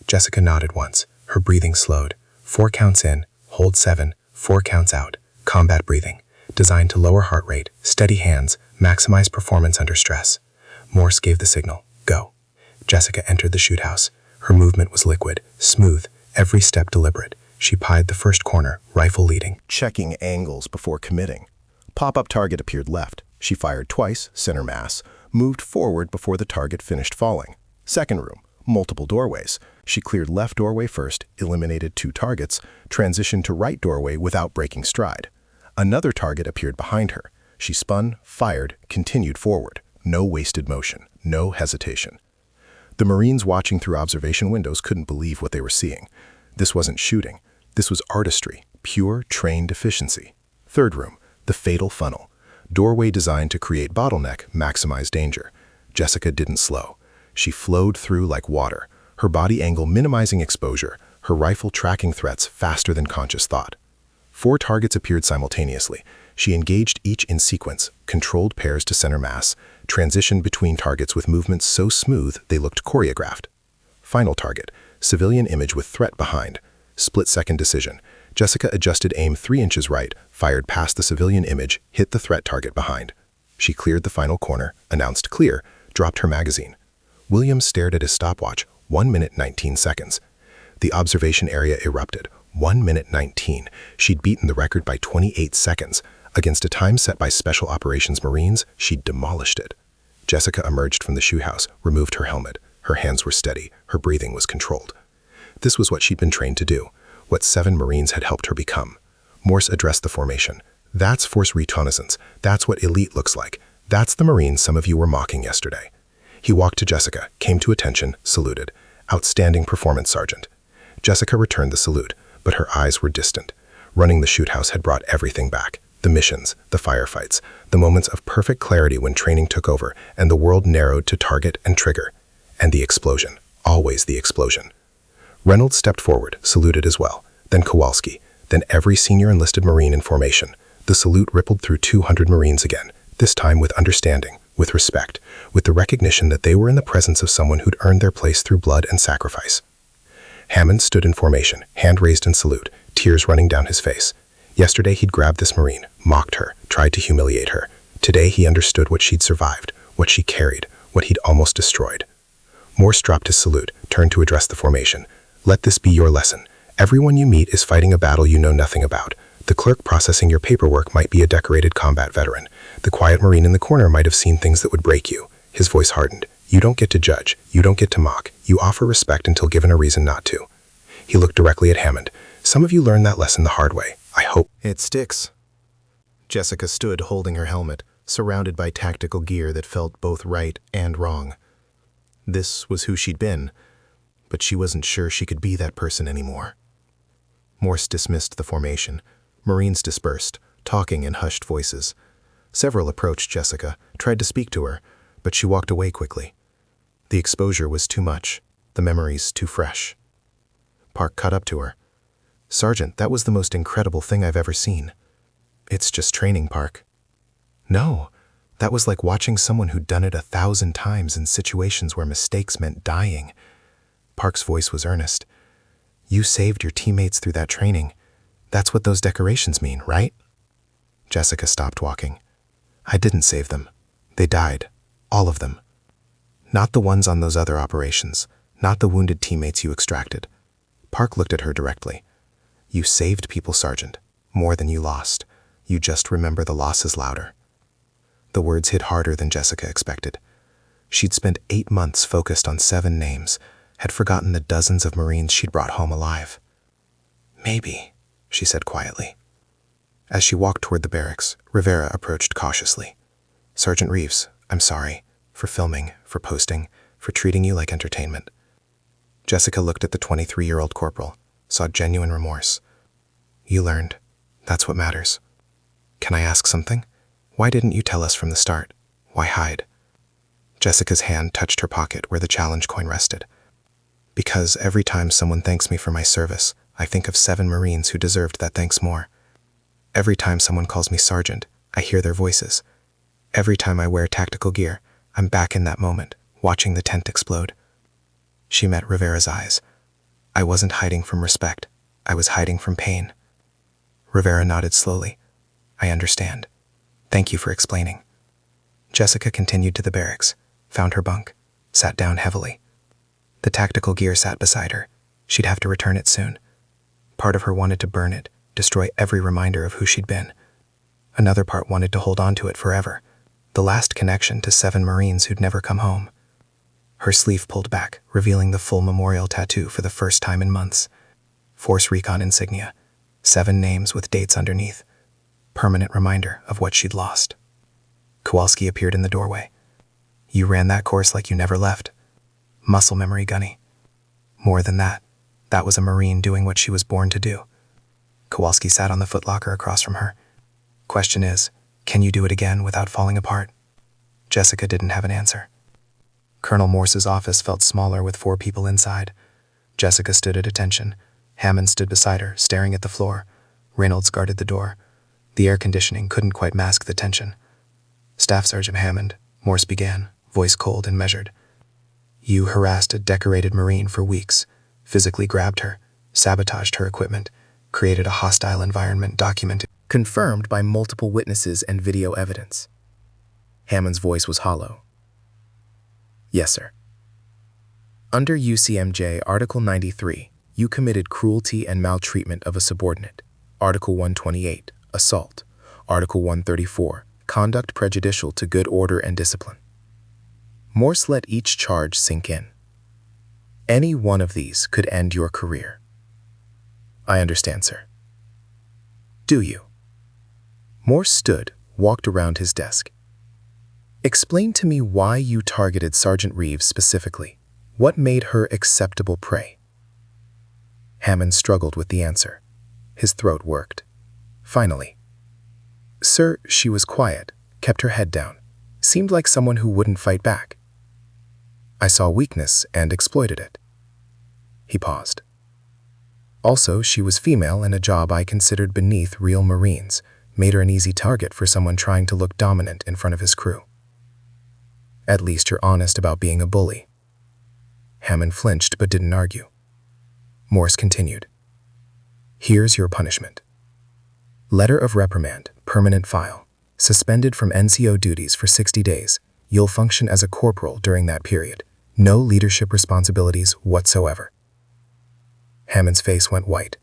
Jessica nodded once. Her breathing slowed. 4 counts in, hold 7, 4 counts out. Combat breathing. Designed to lower heart rate, steady hands, maximize performance under stress. Morse gave the signal. Go. Jessica entered the shoot house. Her movement was liquid, smooth, every step deliberate. She pied the first corner, rifle leading. Checking angles before committing. Pop-up target appeared left. She fired twice, center mass, moved forward before the target finished falling. Second room, multiple doorways. She cleared left doorway first, eliminated 2 targets, transitioned to right doorway without breaking stride. Another target appeared behind her. She spun, fired, continued forward. No wasted motion, no hesitation. The Marines watching through observation windows couldn't believe what they were seeing. This wasn't shooting. This was artistry, pure trained efficiency. Third room, the fatal funnel. Doorway designed to create bottleneck, maximize danger. Jessica didn't slow. She flowed through like water, her body angle minimizing exposure, her rifle tracking threats faster than conscious thought. 4 targets appeared simultaneously. She engaged each in sequence, controlled pairs to center mass, transitioned between targets with movements so smooth they looked choreographed. Final target, civilian image with threat behind. Split-second decision. Jessica adjusted aim 3 inches right, fired past the civilian image, hit the threat target behind. She cleared the final corner, announced clear, dropped her magazine. Williams stared at his stopwatch, 1 minute 19 seconds. The observation area erupted, 1 minute 19. She'd beaten the record by 28 seconds. Against a time set by Special Operations Marines, she'd demolished it. Jessica emerged from the shoot house, removed her helmet. Her hands were steady, her breathing was controlled. This was what she'd been trained to do, what 7 Marines had helped her become. Morse addressed the formation. "That's force reconnaissance. That's what elite looks like. That's the Marines some of you were mocking yesterday." He walked to Jessica, came to attention, saluted. "Outstanding performance, Sergeant." Jessica returned the salute, but her eyes were distant. Running the shoot house had brought everything back. The missions, the firefights, the moments of perfect clarity when training took over and the world narrowed to target and trigger. And the explosion. Always the explosion. Reynolds stepped forward, saluted as well. Then Kowalski. Then every senior enlisted Marine in formation. The salute rippled through 200 Marines again, this time with understanding, with respect, with the recognition that they were in the presence of someone who'd earned their place through blood and sacrifice. Hammond stood in formation, hand raised in salute, tears running down his face. Yesterday he'd grabbed this Marine, mocked her, tried to humiliate her. Today he understood what she'd survived, what she carried, what he'd almost destroyed. Morse dropped his salute, turned to address the formation. "Let this be your lesson. Everyone you meet is fighting a battle you know nothing about. The clerk processing your paperwork might be a decorated combat veteran. The quiet Marine in the corner might have seen things that would break you." His voice hardened. "You don't get to judge. You don't get to mock. You offer respect until given a reason not to." He looked directly at Hammond. "Some of you learned that lesson the hard way. I hope." "It sticks." Jessica stood holding her helmet, surrounded by tactical gear that felt both right and wrong. This was who she'd been, but she wasn't sure she could be that person anymore. Morse dismissed the formation. Marines dispersed, talking in hushed voices. Several approached Jessica, tried to speak to her, but she walked away quickly. The exposure was too much, the memories too fresh. Park caught up to her. "Sergeant, that was the most incredible thing I've ever seen." "It's just training, Park." "No, that was like watching someone who'd done it 1,000 times in situations where mistakes meant dying." Park's voice was earnest. "You saved your teammates through that training. That's what those decorations mean, right?" Jessica stopped walking. "I didn't save them. They died. All of them. Not the ones on those other operations, not the wounded teammates you extracted." Park looked at her directly. "You saved people, Sergeant, more than you lost. You just remember the losses louder." The words hit harder than Jessica expected. She'd spent 8 months focused on 7 names, had forgotten the dozens of Marines she'd brought home alive. "Maybe," she said quietly. As she walked toward the barracks, Rivera approached cautiously. "Sergeant Reeves, I'm sorry. For filming, for posting, for treating you like entertainment." Jessica looked at the 23-year-old corporal, saw genuine remorse. "You learned. That's what matters. Can I ask something? Why didn't you tell us from the start? Why hide?" Jessica's hand touched her pocket where the challenge coin rested. "Because every time someone thanks me for my service, I think of 7 Marines who deserved that thanks more. Every time someone calls me Sergeant, I hear their voices. Every time I wear tactical gear, I'm back in that moment, watching the tent explode." She met Rivera's eyes. "I wasn't hiding from respect. I was hiding from pain." Rivera nodded slowly. "I understand. Thank you for explaining." Jessica continued to the barracks, found her bunk, sat down heavily. The tactical gear sat beside her. She'd have to return it soon. Part of her wanted to burn it, destroy every reminder of who she'd been. Another part wanted to hold on to it forever, the last connection to 7 Marines who'd never come home. Her sleeve pulled back, revealing the full memorial tattoo for the first time in months. Force Recon insignia, 7 names with dates underneath. Permanent reminder of what she'd lost. Kowalski appeared in the doorway. "You ran that course like you never left. Muscle memory, Gunny." "More than that. That was a Marine doing what she was born to do." Kowalski sat on the footlocker across from her. "Question is, can you do it again without falling apart?" Jessica didn't have an answer. Colonel Morse's office felt smaller with 4 people inside. Jessica stood at attention. Hammond stood beside her, staring at the floor. Reynolds guarded the door. The air conditioning couldn't quite mask the tension. "Staff Sergeant Hammond," Morse began, voice cold and measured. "You harassed a decorated Marine for weeks, physically grabbed her, sabotaged her equipment, created a hostile environment documented, confirmed by multiple witnesses and video evidence." Hammond's voice was hollow. "Yes, sir. Under UCMJ Article 93, you committed cruelty and maltreatment of a subordinate. Article 128, assault. Article 134, conduct prejudicial to good order and discipline." Morse let each charge sink in. "Any one of these could end your career." "I understand, sir." "Do you?" Morse stood, walked around his desk. "Explain to me why you targeted Sergeant Reeves specifically. What made her acceptable prey?" Hammond struggled with the answer. His throat worked. Finally, "Sir, she was quiet, kept her head down, seemed like someone who wouldn't fight back. I saw weakness and exploited it." He paused. "Also, she was female and a job I considered beneath real Marines, made her an easy target for someone trying to look dominant in front of his crew." "At least you're honest about being a bully." Hammond flinched but didn't argue. Morse continued. "Here's your punishment. Letter of reprimand, permanent file. Suspended from NCO duties for 60 days. You'll function as a corporal during that period. No leadership responsibilities whatsoever." Hammond's face went white.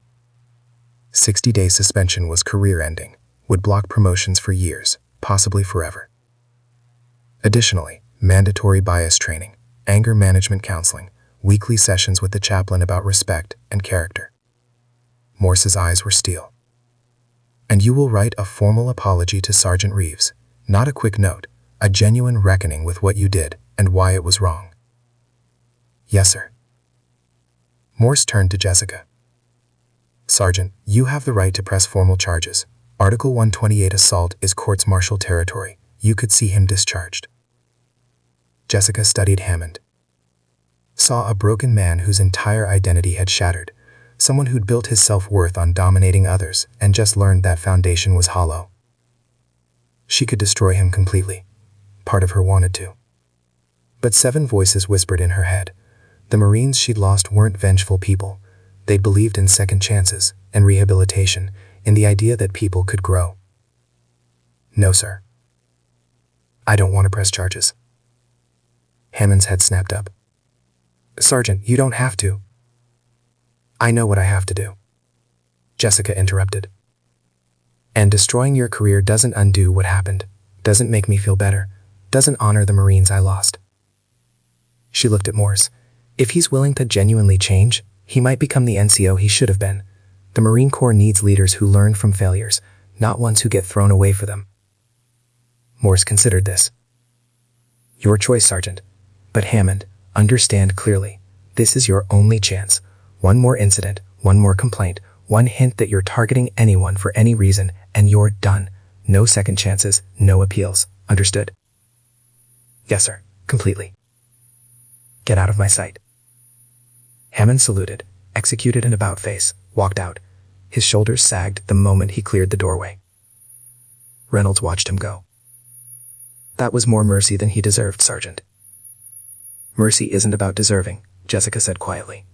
60-day suspension was career-ending, would block promotions for years, possibly forever. Additionally, mandatory bias training, anger management counseling, weekly sessions with the chaplain about respect and character. Morse's eyes were steel. "And you will write a formal apology to Sergeant Reeves, not a quick note, a genuine reckoning with what you did and why it was wrong." "Yes, sir." Morse turned to Jessica. Sergeant, you have the right to press formal charges. Article 128 assault is courts-martial territory. You could see him discharged. Jessica studied Hammond. Saw a broken man whose entire identity had shattered. Someone who'd built his self-worth on dominating others and just learned that foundation was hollow. She could destroy him completely. Part of her wanted to. But 7 voices whispered in her head. The Marines she'd lost weren't vengeful people. They believed in second chances and rehabilitation, in the idea that people could grow. No, sir. I don't want to press charges. Hammond's head snapped up. Sergeant, you don't have to. I know what I have to do. Jessica interrupted. And destroying your career doesn't undo what happened, doesn't make me feel better, doesn't honor the Marines I lost. She looked at Morse. If he's willing to genuinely change, he might become the NCO he should have been. The Marine Corps needs leaders who learn from failures, not ones who get thrown away for them. Morse considered this. Your choice, Sergeant. But Hammond, understand clearly. This is your only chance. One more incident, one more complaint, one hint that you're targeting anyone for any reason, and you're done. No second chances, no appeals. Understood? Yes, sir. Completely. Get out of my sight. Hammond saluted, executed an about-face, walked out. His shoulders sagged the moment he cleared the doorway. Reynolds watched him go. That was more mercy than he deserved, Sergeant. Mercy isn't about deserving, Jessica said quietly.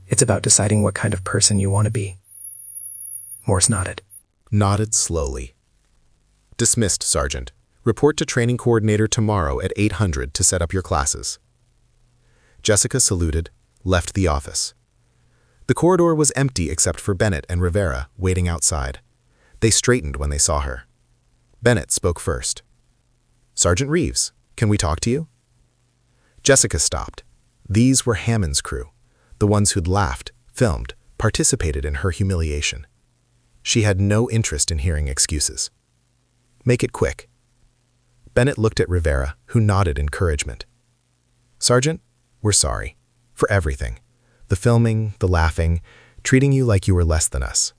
It's about deciding what kind of person you want to be. Morse nodded. Nodded slowly. Dismissed, Sergeant. Report to training coordinator tomorrow at 800 to set up your classes. Jessica saluted, left the office. The corridor was empty except for Bennett and Rivera waiting outside. They straightened when they saw her. Bennett spoke first. Sergeant Reeves, can we talk to you? Jessica stopped. These were Hammond's crew, the ones who'd laughed, filmed, participated in her humiliation. She had no interest in hearing excuses. Make it quick. Bennett looked at Rivera, who nodded encouragement. Sergeant, we're sorry. For everything. The filming, the laughing, treating you like you were less than us.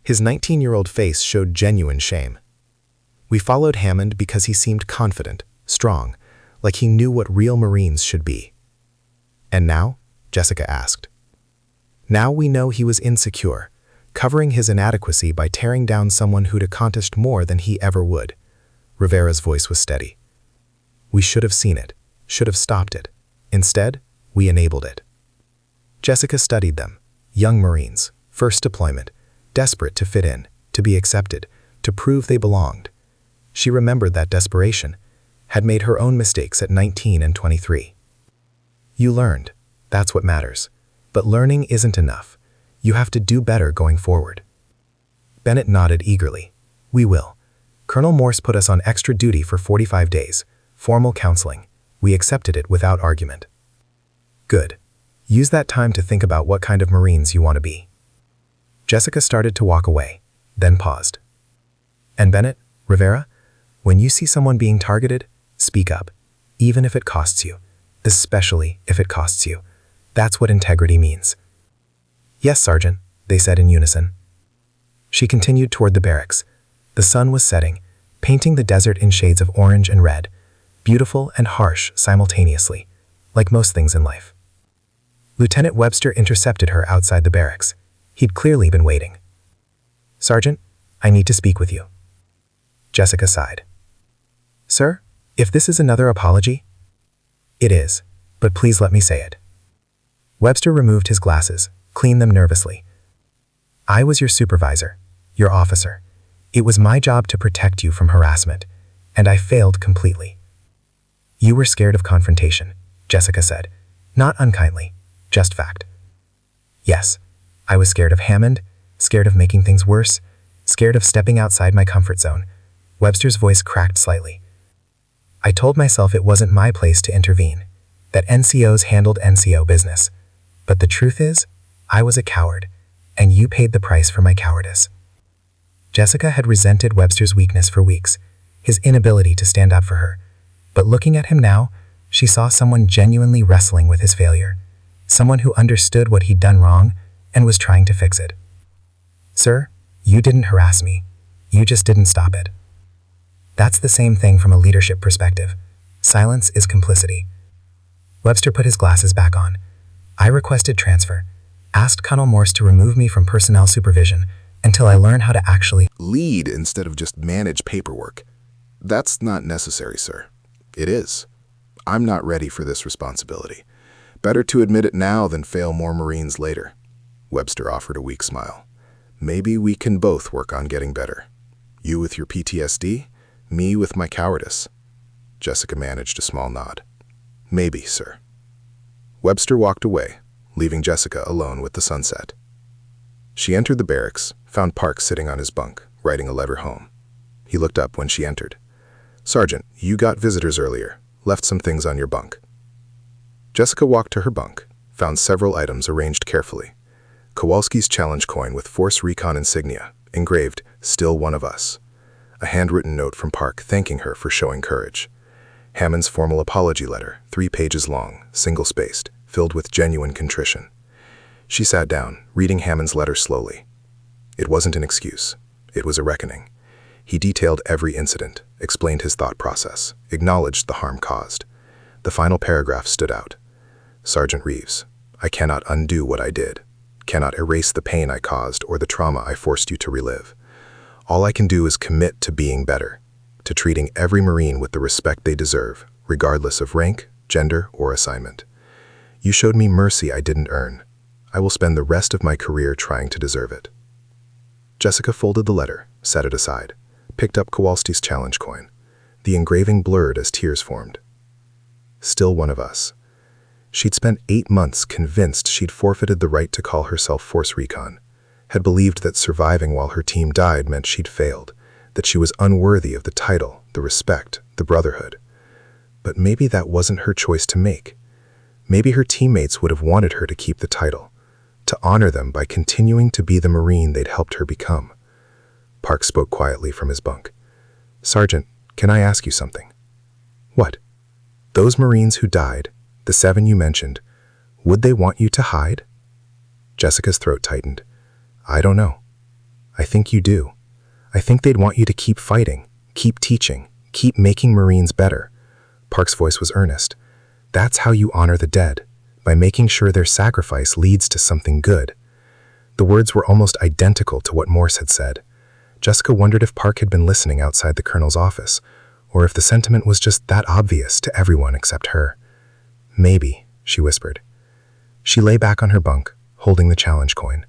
His 19-year-old face showed genuine shame. We followed Hammond because he seemed confident, strong, like he knew what real Marines should be. And now? Jessica asked. Now we know he was insecure, covering his inadequacy by tearing down someone who'd accomplished more than he ever would. Rivera's voice was steady. We should have seen it, should have stopped it. Instead, we enabled it. Jessica studied them, young Marines, first deployment, desperate to fit in, to be accepted, to prove they belonged. She remembered that desperation, had made her own mistakes at 19 and 23. You learned. That's what matters. But learning isn't enough. You have to do better going forward. Bennett nodded eagerly. We will. Colonel Morse put us on extra duty for 45 days, formal counseling. We accepted it without argument. Good. Use that time to think about what kind of Marines you want to be. Jessica started to walk away, then paused. And Bennett, Rivera, when you see someone being targeted, speak up, even if it costs you, especially if it costs you. That's what integrity means. Yes, Sergeant, they said in unison. She continued toward the barracks. The sun was setting, painting the desert in shades of orange and red, beautiful and harsh simultaneously, like most things in life. Lieutenant Webster intercepted her outside the barracks. He'd clearly been waiting. Sergeant, I need to speak with you. Jessica sighed. Sir, if this is another apology? It is, but please let me say it. Webster removed his glasses, cleaned them nervously. I was your supervisor, your officer. It was my job to protect you from harassment, and I failed completely. You were scared of confrontation, Jessica said, not unkindly, just fact. Yes, I was scared of Hammond, scared of making things worse, scared of stepping outside my comfort zone. Webster's voice cracked slightly. I told myself it wasn't my place to intervene, that NCOs handled NCO business. But the truth is, I was a coward, and you paid the price for my cowardice. Jessica had resented Webster's weakness for weeks, his inability to stand up for her. But looking at him now, she saw someone genuinely wrestling with his failure. Someone who understood what he'd done wrong and was trying to fix it. Sir, you didn't harass me. You just didn't stop it. That's the same thing from a leadership perspective. Silence is complicity. Webster put his glasses back on. I requested transfer, asked Colonel Morse to remove me from personnel supervision until I learn how to actually Lead instead of just manage paperwork. That's not necessary, sir. It is. I'm not ready for this responsibility. Better to admit it now than fail more Marines later. Webster offered a weak smile. Maybe we can both work on getting better. You with your PTSD, me with my cowardice. Jessica managed a small nod. Maybe, sir. Webster walked away, leaving Jessica alone with the sunset. She entered the barracks, found Park sitting on his bunk, writing a letter home. He looked up when she entered. Sergeant, you got visitors earlier. Left some things on your bunk. Jessica walked to her bunk, found several items arranged carefully. Kowalski's challenge coin with Force Recon insignia, engraved, "Still one of us." A handwritten note from Park thanking her for showing courage. Hammond's formal apology letter, 3 pages long, single-spaced, filled with genuine contrition. She sat down, reading Hammond's letter slowly. It wasn't an excuse. It was a reckoning. He detailed every incident, explained his thought process, acknowledged the harm caused. The final paragraph stood out. Sergeant Reeves, I cannot undo what I did, cannot erase the pain I caused or the trauma I forced you to relive. All I can do is commit to being better, to treating every Marine with the respect they deserve, regardless of rank, gender, or assignment. You showed me mercy I didn't earn. I will spend the rest of my career trying to deserve it. Jessica folded the letter, set it aside, picked up Kowalski's challenge coin. The engraving blurred as tears formed. Still one of us. She'd spent 8 months convinced she'd forfeited the right to call herself Force Recon, had believed that surviving while her team died meant she'd failed, that she was unworthy of the title, the respect, the brotherhood. But maybe that wasn't her choice to make. Maybe her teammates would have wanted her to keep the title, to honor them by continuing to be the Marine they'd helped her become. Park spoke quietly from his bunk. Sergeant, can I ask you something? What? Those Marines who died, the 7 you mentioned, would they want you to hide? Jessica's throat tightened. I don't know. I think you do. I think they'd want you to keep fighting, keep teaching, keep making Marines better. Park's voice was earnest. That's how you honor the dead, by making sure their sacrifice leads to something good. The words were almost identical to what Morse had said. Jessica wondered if Park had been listening outside the colonel's office, or if the sentiment was just that obvious to everyone except her. Maybe, she whispered. She lay back on her bunk, holding the challenge coin.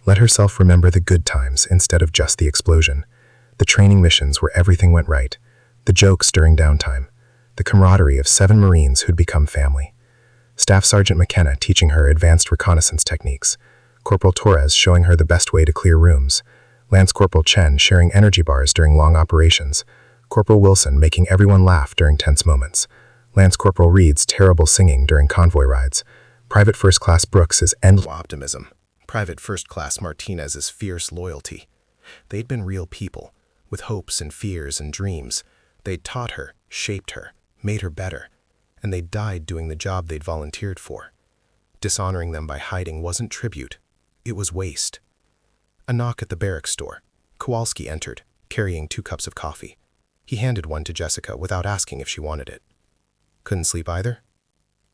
Let herself remember the good times instead of just the explosion. The training missions where everything went right, the jokes during downtime, the camaraderie of 7 Marines who'd become family. Staff Sergeant McKenna teaching her advanced reconnaissance techniques, Corporal Torres showing her the best way to clear rooms, Lance Corporal Chen sharing energy bars during long operations, Corporal Wilson making everyone laugh during tense moments, Lance Corporal Reed's terrible singing during convoy rides, Private First Class Brooks's endless optimism, Private First Class Martinez's fierce loyalty. They'd been real people, with hopes and fears and dreams. They'd taught her, shaped her, made her better, and they'd died doing the job they'd volunteered for. Dishonoring them by hiding wasn't tribute, it was waste. A knock at the barracks door. Kowalski entered, carrying 2 cups of coffee. He handed one to Jessica without asking if she wanted it. Couldn't sleep either?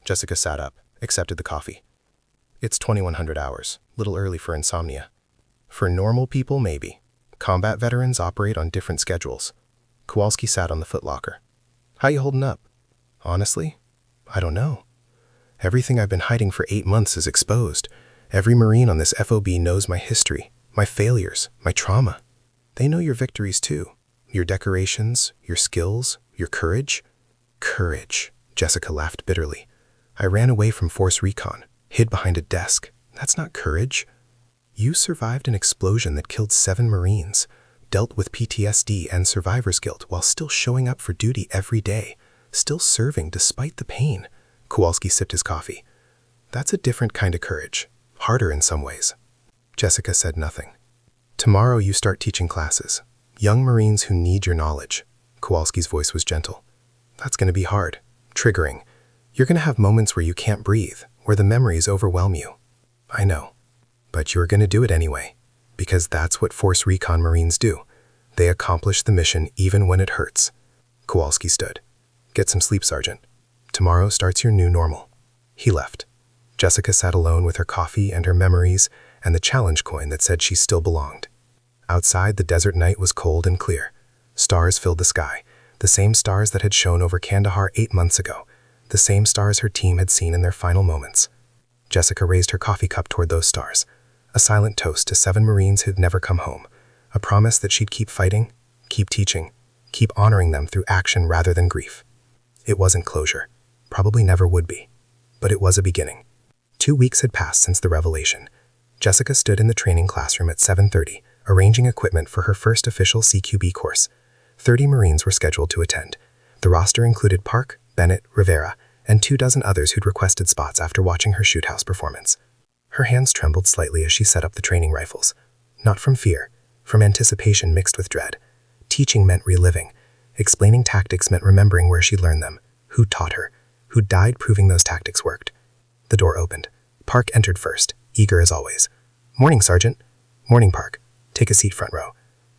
Jessica sat up, accepted the coffee. It's 2100 hours, little early for insomnia. For normal people, maybe. Combat veterans operate on different schedules. Kowalski sat on the footlocker. How you holding up? Honestly, I don't know. Everything I've been hiding for 8 months is exposed. Every Marine on this FOB knows my history, my failures, my trauma. They know your victories too. Your decorations, your skills, your courage. Courage, Jessica laughed bitterly. I ran away from Force Recon, hid behind a desk. That's not courage. You survived an explosion that killed 7 Marines, dealt with PTSD and survivor's guilt while still showing up for duty every day, still serving despite the pain. Kowalski sipped his coffee. That's a different kind of courage, harder in some ways. Jessica said nothing. Tomorrow you start teaching classes, young Marines who need your knowledge. Kowalski's voice was gentle. That's going to be hard, triggering. You're going to have moments where you can't breathe, where the memories overwhelm you. I know, but you're going to do it anyway, because that's what Force Recon Marines do. They accomplish the mission even when it hurts. Kowalski stood. Get some sleep, Sergeant. Tomorrow starts your new normal. He left. Jessica sat alone with her coffee and her memories and the challenge coin that said she still belonged. Outside, the desert night was cold and clear. Stars filled the sky, the same stars that had shone over Kandahar 8 months ago, the same stars her team had seen in their final moments. Jessica raised her coffee cup toward those stars, a silent toast to 7 Marines who'd never come home, a promise that she'd keep fighting, keep teaching, keep honoring them through action rather than grief. It wasn't closure, probably never would be, but it was a beginning. 2 weeks had passed since the revelation. Jessica stood in the training classroom at 7:30, arranging equipment for her first official CQB course. 30 Marines were scheduled to attend. The roster included Park, Bennett, Rivera, and 24 others who'd requested spots after watching her shoot house performance. Her hands trembled slightly as she set up the training rifles. Not from fear, from anticipation mixed with dread. Teaching meant reliving. Explaining tactics meant remembering where she'd learned them, who taught her, who died proving those tactics worked. The door opened. Park entered first, eager as always. "Morning, Sergeant." "Morning, Park. Take a seat, front row."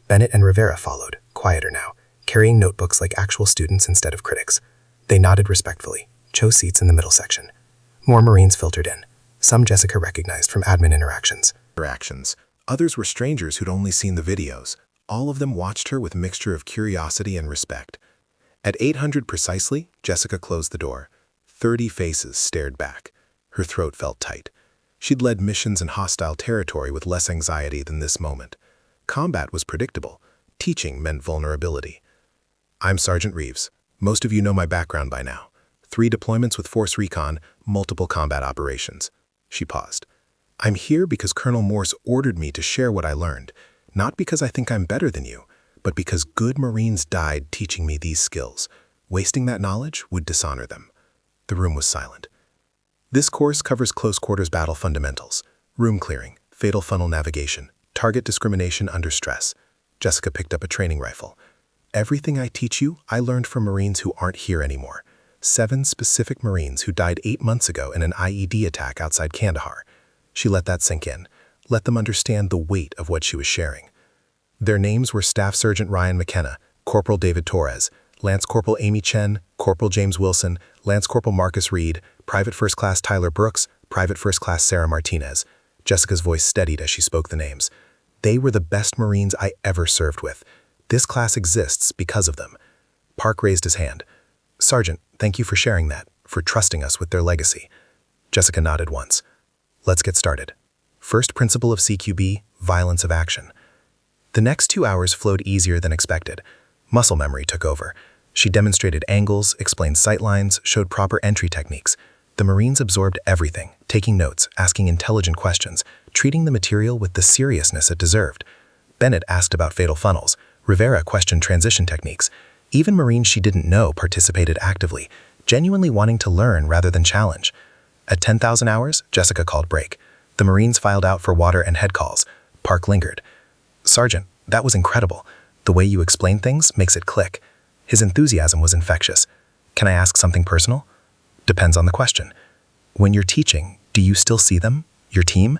Bennett and Rivera followed, quieter now, carrying notebooks like actual students instead of critics. They nodded respectfully, chose seats in the middle section. More Marines filtered in, some Jessica recognized from admin interactions. Others were strangers who'd only seen the videos. All of them watched her with a mixture of curiosity and respect. At 800 precisely, Jessica closed the door. 30 faces stared back. Her throat felt tight. She'd led missions in hostile territory with less anxiety than this moment. Combat was predictable. Teaching meant vulnerability. "I'm Sergeant Reeves. Most of you know my background by now. 3 deployments with Force Recon, multiple combat operations." She paused. "I'm here because Colonel Morse ordered me to share what I learned, not because I think I'm better than you, but because good Marines died teaching me these skills. Wasting that knowledge would dishonor them." The room was silent. "This course covers close-quarters battle fundamentals, room clearing, fatal funnel navigation, target discrimination under stress." Jessica picked up a training rifle. "Everything I teach you, I learned from Marines who aren't here anymore. 7 specific Marines who died 8 months ago in an IED attack outside Kandahar." She let that sink in, let them understand the weight of what she was sharing. Their names were Staff Sergeant Ryan McKenna, Corporal David Torres, Lance Corporal Amy Chen, Corporal James Wilson, Lance Corporal Marcus Reed, Private First Class Tyler Brooks, Private First Class Sarah Martinez. Jessica's voice steadied as she spoke the names. They were the best Marines I ever served with. This class exists because of them. Park raised his hand. "Sergeant, thank you for sharing that, for trusting us with their legacy." Jessica nodded once. "Let's get started. First principle of CQB, violence of action." The next 2 hours flowed easier than expected. Muscle memory took over. She demonstrated angles, explained sightlines, showed proper entry techniques. The Marines absorbed everything, taking notes, asking intelligent questions, treating the material with the seriousness it deserved. Bennett asked about fatal funnels. Rivera questioned transition techniques. Even Marines she didn't know participated actively, genuinely wanting to learn rather than challenge. At 10,000 hours, Jessica called break. The Marines filed out for water and head calls. Park lingered. "Sergeant, that was incredible. The way you explain things makes it click." His enthusiasm was infectious. "Can I ask something personal?" "Depends on the question." "When you're teaching, do you still see them? Your team?"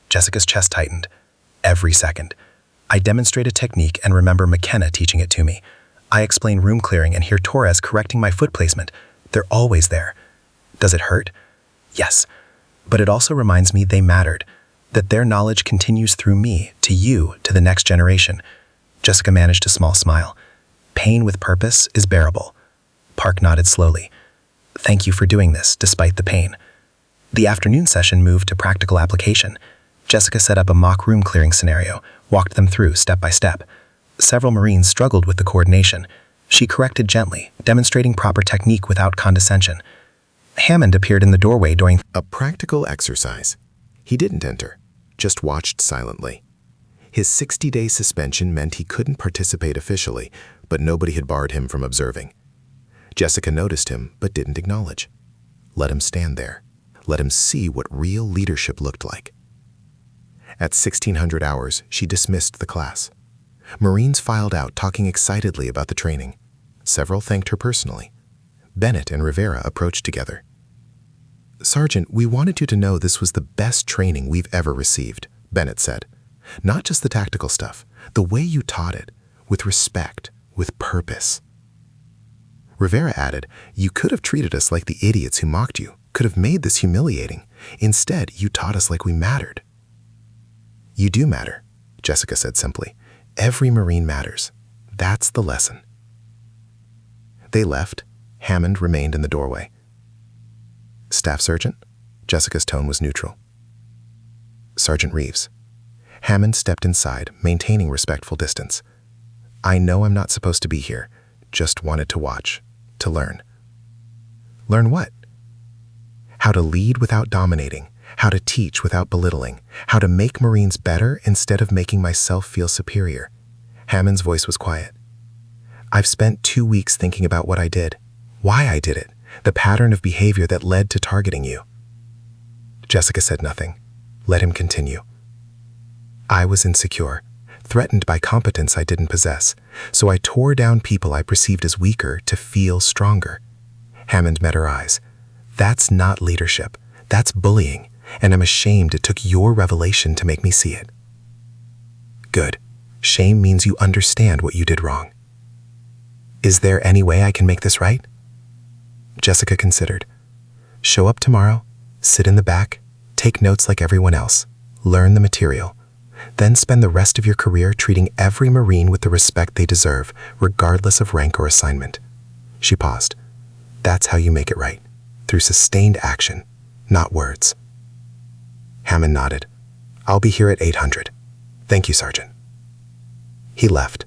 Jessica's chest tightened. "Every second. I demonstrate a technique and remember McKenna teaching it to me. I explain room clearing and hear Torres correcting my foot placement. They're always there. Does it hurt? Yes. But it also reminds me they mattered, that their knowledge continues through me, to you, to the next generation." Jessica managed a small smile. "Pain with purpose is bearable." Park nodded slowly. "Thank you for doing this, despite the pain." The afternoon session moved to practical application. Jessica set up a mock room clearing scenario, walked them through step by step. Several Marines struggled with the coordination. She corrected gently, demonstrating proper technique without condescension. Hammond appeared in the doorway during A practical exercise. He didn't enter, just watched silently. His 60-day suspension meant he couldn't participate officially, but nobody had barred him from observing. Jessica noticed him, but didn't acknowledge. Let him stand there. Let him see what real leadership looked like. At 1600 hours, she dismissed the class. Marines filed out, talking excitedly about the training. Several thanked her personally. Bennett and Rivera approached together. Sergeant, we wanted you to know this was the best training we've ever received, Bennett said. Not just the tactical stuff, the way you taught it, with respect, with purpose. Rivera added, you could have treated us like the idiots who mocked you, could have made this humiliating. Instead, you taught us like we mattered. You do matter, Jessica said simply. Every Marine matters. That's the lesson. They left. Hammond remained in the doorway. Staff Sergeant? Jessica's tone was neutral. Sergeant Reeves. Hammond stepped inside, maintaining respectful distance. I know I'm not supposed to be here. Just wanted to watch, to learn. Learn what? How to lead without dominating, how to teach without belittling, how to make Marines better instead of making myself feel superior. Hammond's voice was quiet. I've spent 2 weeks thinking about what I did, why I did it, the pattern of behavior that led to targeting you. Jessica said nothing. Let him continue. I was insecure, threatened by competence I didn't possess, so I tore down people I perceived as weaker to feel stronger. Hammond met her eyes. That's not leadership. That's bullying, and I'm ashamed it took your revelation to make me see it. Good. Shame means you understand what you did wrong. Is there any way I can make this right? Jessica considered. Show up tomorrow, sit in the back, take notes like everyone else, learn the material, then spend the rest of your career treating every Marine with the respect they deserve, regardless of rank or assignment. She paused. That's how you make it right, through sustained action, not words. Hammond nodded. I'll be here at 800. Thank you, Sergeant. He left.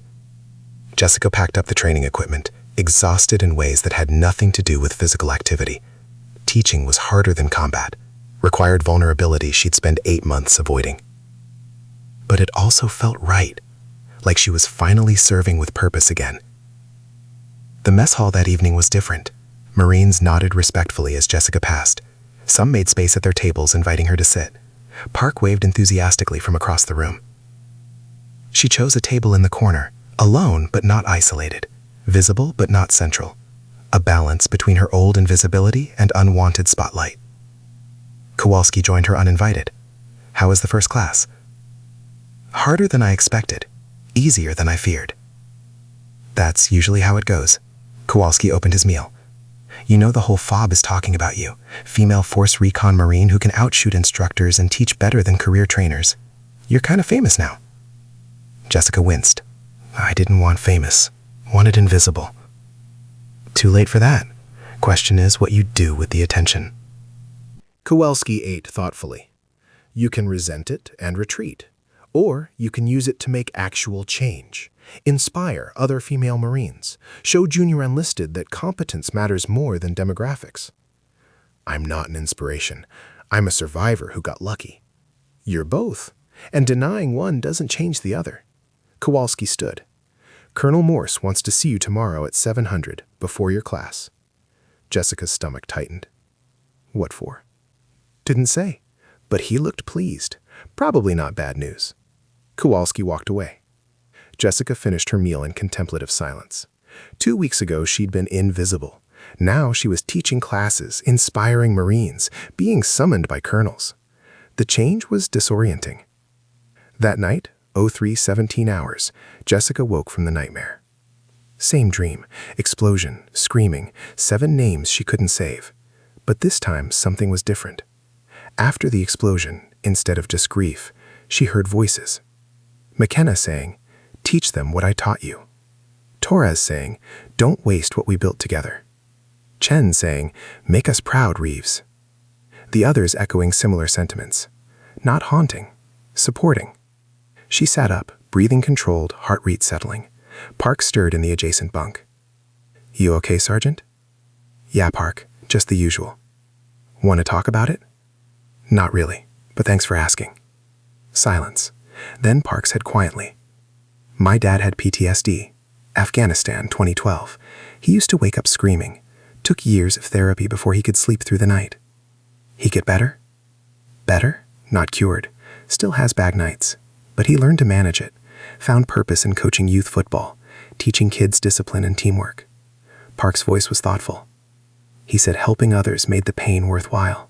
Jessica packed up the training equipment, exhausted in ways that had nothing to do with physical activity. Teaching was harder than combat, required vulnerability she'd spend 8 months avoiding. But it also felt right, like she was finally serving with purpose again. The mess hall that evening was different. Marines nodded respectfully as Jessica passed. Some made space at their tables, inviting her to sit. Park waved enthusiastically from across the room. She chose a table in the corner, alone but not isolated, visible but not central, a balance between her old invisibility and unwanted spotlight. Kowalski joined her uninvited. How was the first class? Harder than I expected, easier than I feared. That's usually how it goes. Kowalski opened his meal. You know the whole FOB is talking about you, female Force Recon Marine who can outshoot instructors and teach better than career trainers. You're kind of famous now. Jessica winced. I didn't want famous, wanted invisible. Too late for that. Question is what you do with the attention. Kowalski ate thoughtfully. You can resent it and retreat, or you can use it to make actual change, inspire other female Marines, show junior enlisted that competence matters more than demographics. I'm not an inspiration. I'm a survivor who got lucky. You're both, and denying one doesn't change the other. Kowalski stood. Colonel Morse wants to see you tomorrow at 700 before your class. Jessica's stomach tightened. What for? Didn't say, but he looked pleased. Probably not bad news. Kowalski walked away. Jessica finished her meal in contemplative silence. 2 weeks ago, she'd been invisible. Now she was teaching classes, inspiring Marines, being summoned by colonels. The change was disorienting. That night, 03:17 hours, Jessica woke from the nightmare. Same dream, explosion, screaming, 7 names she couldn't save. But this time, something was different. After the explosion, instead of just grief, she heard voices. McKenna saying, "Teach them what I taught you." Torres saying, "Don't waste what we built together." Chen saying, "Make us proud, Reeves." The others echoing similar sentiments. Not haunting, supporting. She sat up, breathing controlled, heart rate settling. Park stirred in the adjacent bunk. "You okay, Sergeant?" "Yeah, Park, just the usual." "Want to talk about it?" "Not really, but thanks for asking." Silence. Then Park said quietly, "My dad had PTSD. Afghanistan, 2012. He used to wake up screaming. Took years of therapy before he could sleep through the night. He get better? Better? Not cured. Still has bad nights. But he learned to manage it. Found purpose in coaching youth football, teaching kids discipline and teamwork." Park's voice was thoughtful. He said helping others made the pain worthwhile.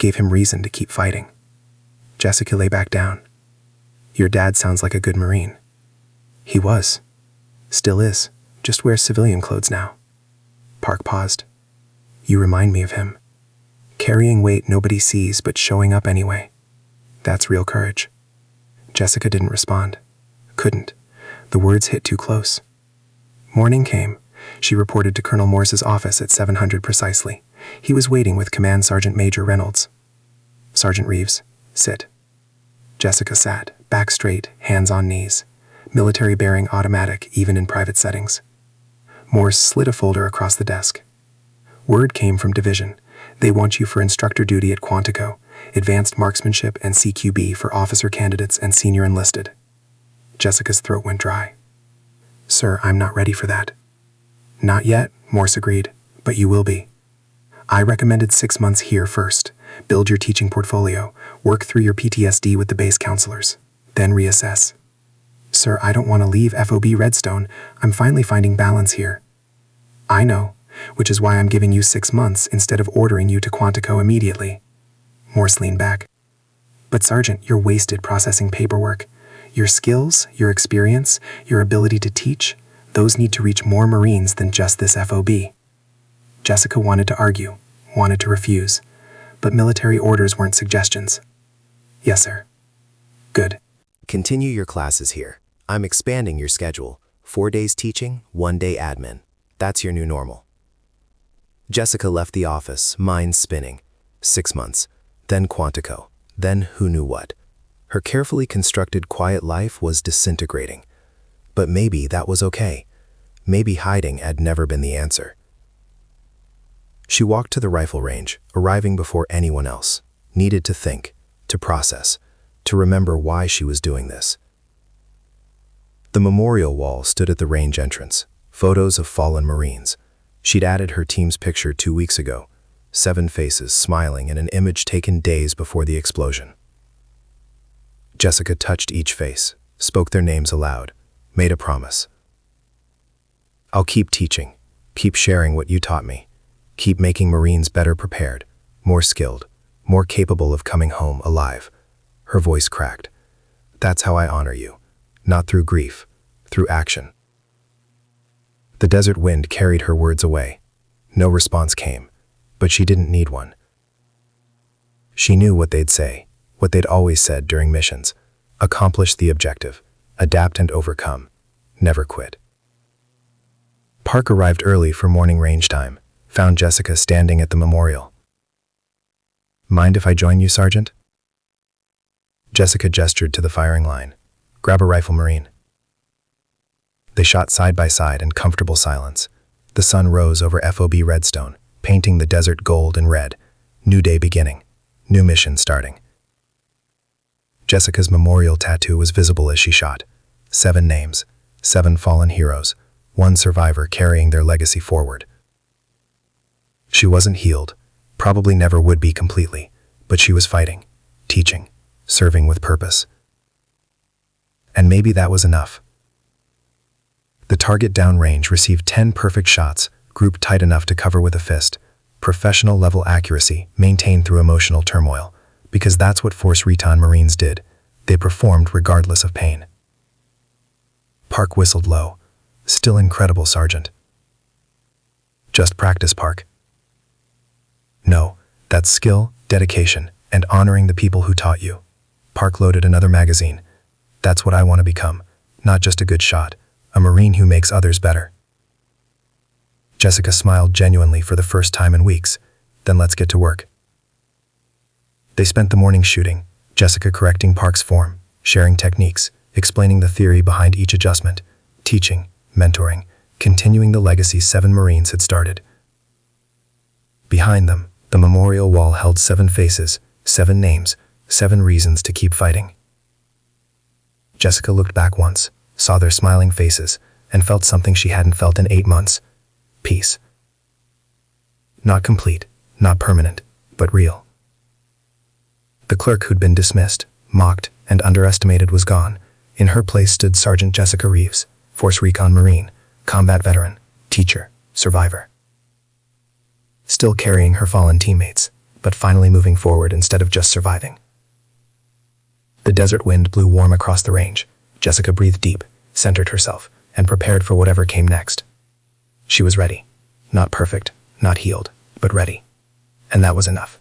gave him reason to keep fighting. Jessica lay back down. Your dad sounds like a good Marine. He was. Still is. Just wears civilian clothes now. Park paused. You remind me of him. Carrying weight nobody sees but showing up anyway. That's real courage. Jessica didn't respond. Couldn't. The words hit too close. Morning came. She reported to Colonel Morse's office at 700 precisely. He was waiting with Command Sergeant Major Reynolds. Sergeant Reeves, sit. Jessica sat, back straight, hands on knees. Military bearing automatic, even in private settings. Morse slid a folder across the desk. Word came from Division. They want you for instructor duty at Quantico, advanced marksmanship and CQB for officer candidates and senior enlisted. Jessica's throat went dry. Sir, I'm not ready for that. Not yet, Morse agreed, but you will be. I recommended 6 months here first. Build your teaching portfolio, work through your PTSD with the base counselors, then reassess. Sir, I don't want to leave FOB Redstone. I'm finally finding balance here. I know, which is why I'm giving you 6 months instead of ordering you to Quantico immediately. Morse leaned back. But Sergeant, you're wasted processing paperwork. Your skills, your experience, your ability to teach, those need to reach more Marines than just this FOB. Jessica wanted to argue, wanted to refuse, but military orders weren't suggestions. Yes, sir. Good. Continue your classes here. I'm expanding your schedule. 4 days teaching, 1 day admin. That's your new normal. Jessica left the office, mind spinning. 6 months, then Quantico, then who knew what. Her carefully constructed quiet life was disintegrating. But maybe that was okay. Maybe hiding had never been the answer. She walked to the rifle range, arriving before anyone else. Needed to think, to process, to remember why she was doing this. The memorial wall stood at the range entrance, photos of fallen Marines. She'd added her team's picture 2 weeks ago, 7 faces smiling in an image taken days before the explosion. Jessica touched each face, spoke their names aloud, made a promise. I'll keep teaching, keep sharing what you taught me, keep making Marines better prepared, more skilled, more capable of coming home alive. Her voice cracked. That's how I honor you, not through grief, through action. The desert wind carried her words away. No response came, but she didn't need one. She knew what they'd say, what they'd always said during missions. Accomplish the objective, adapt and overcome, never quit. Park arrived early for morning range time, found Jessica standing at the memorial. Mind if I join you, Sergeant? Jessica gestured to the firing line. Grab a rifle, Marine. They shot side by side in comfortable silence. The sun rose over FOB Redstone, painting the desert gold and red. New day beginning, new mission starting. Jessica's memorial tattoo was visible as she shot. 7 names, 7 fallen heroes, 1 survivor carrying their legacy forward. She wasn't healed, probably never would be completely, but she was fighting, teaching, serving with purpose. And maybe that was enough. The target downrange received 10 perfect shots, grouped tight enough to cover with a fist. Professional level accuracy, maintained through emotional turmoil, because that's what Force Recon Marines did. They performed regardless of pain. Park whistled low. Still incredible, Sergeant. Just practice, Park. No, that's skill, dedication, and honoring the people who taught you. Park loaded another magazine. That's what I want to become, not just a good shot, a Marine who makes others better. Jessica smiled genuinely for the first time in weeks. Then let's get to work. They spent the morning shooting, Jessica correcting Park's form, sharing techniques, explaining the theory behind each adjustment, teaching, mentoring, continuing the legacy 7 Marines had started. Behind them, the memorial wall held 7 faces, 7 names, 7 reasons to keep fighting. Jessica looked back once, saw their smiling faces, and felt something she hadn't felt in 8 months. Peace. Not complete, not permanent, but real. The clerk who'd been dismissed, mocked, and underestimated was gone. In her place stood Sergeant Jessica Reeves, Force Recon Marine, combat veteran, teacher, survivor. Still carrying her fallen teammates, but finally moving forward instead of just surviving. The desert wind blew warm across the range. Jessica breathed deep, centered herself, and prepared for whatever came next. She was ready. Not perfect, not healed, but ready. And that was enough.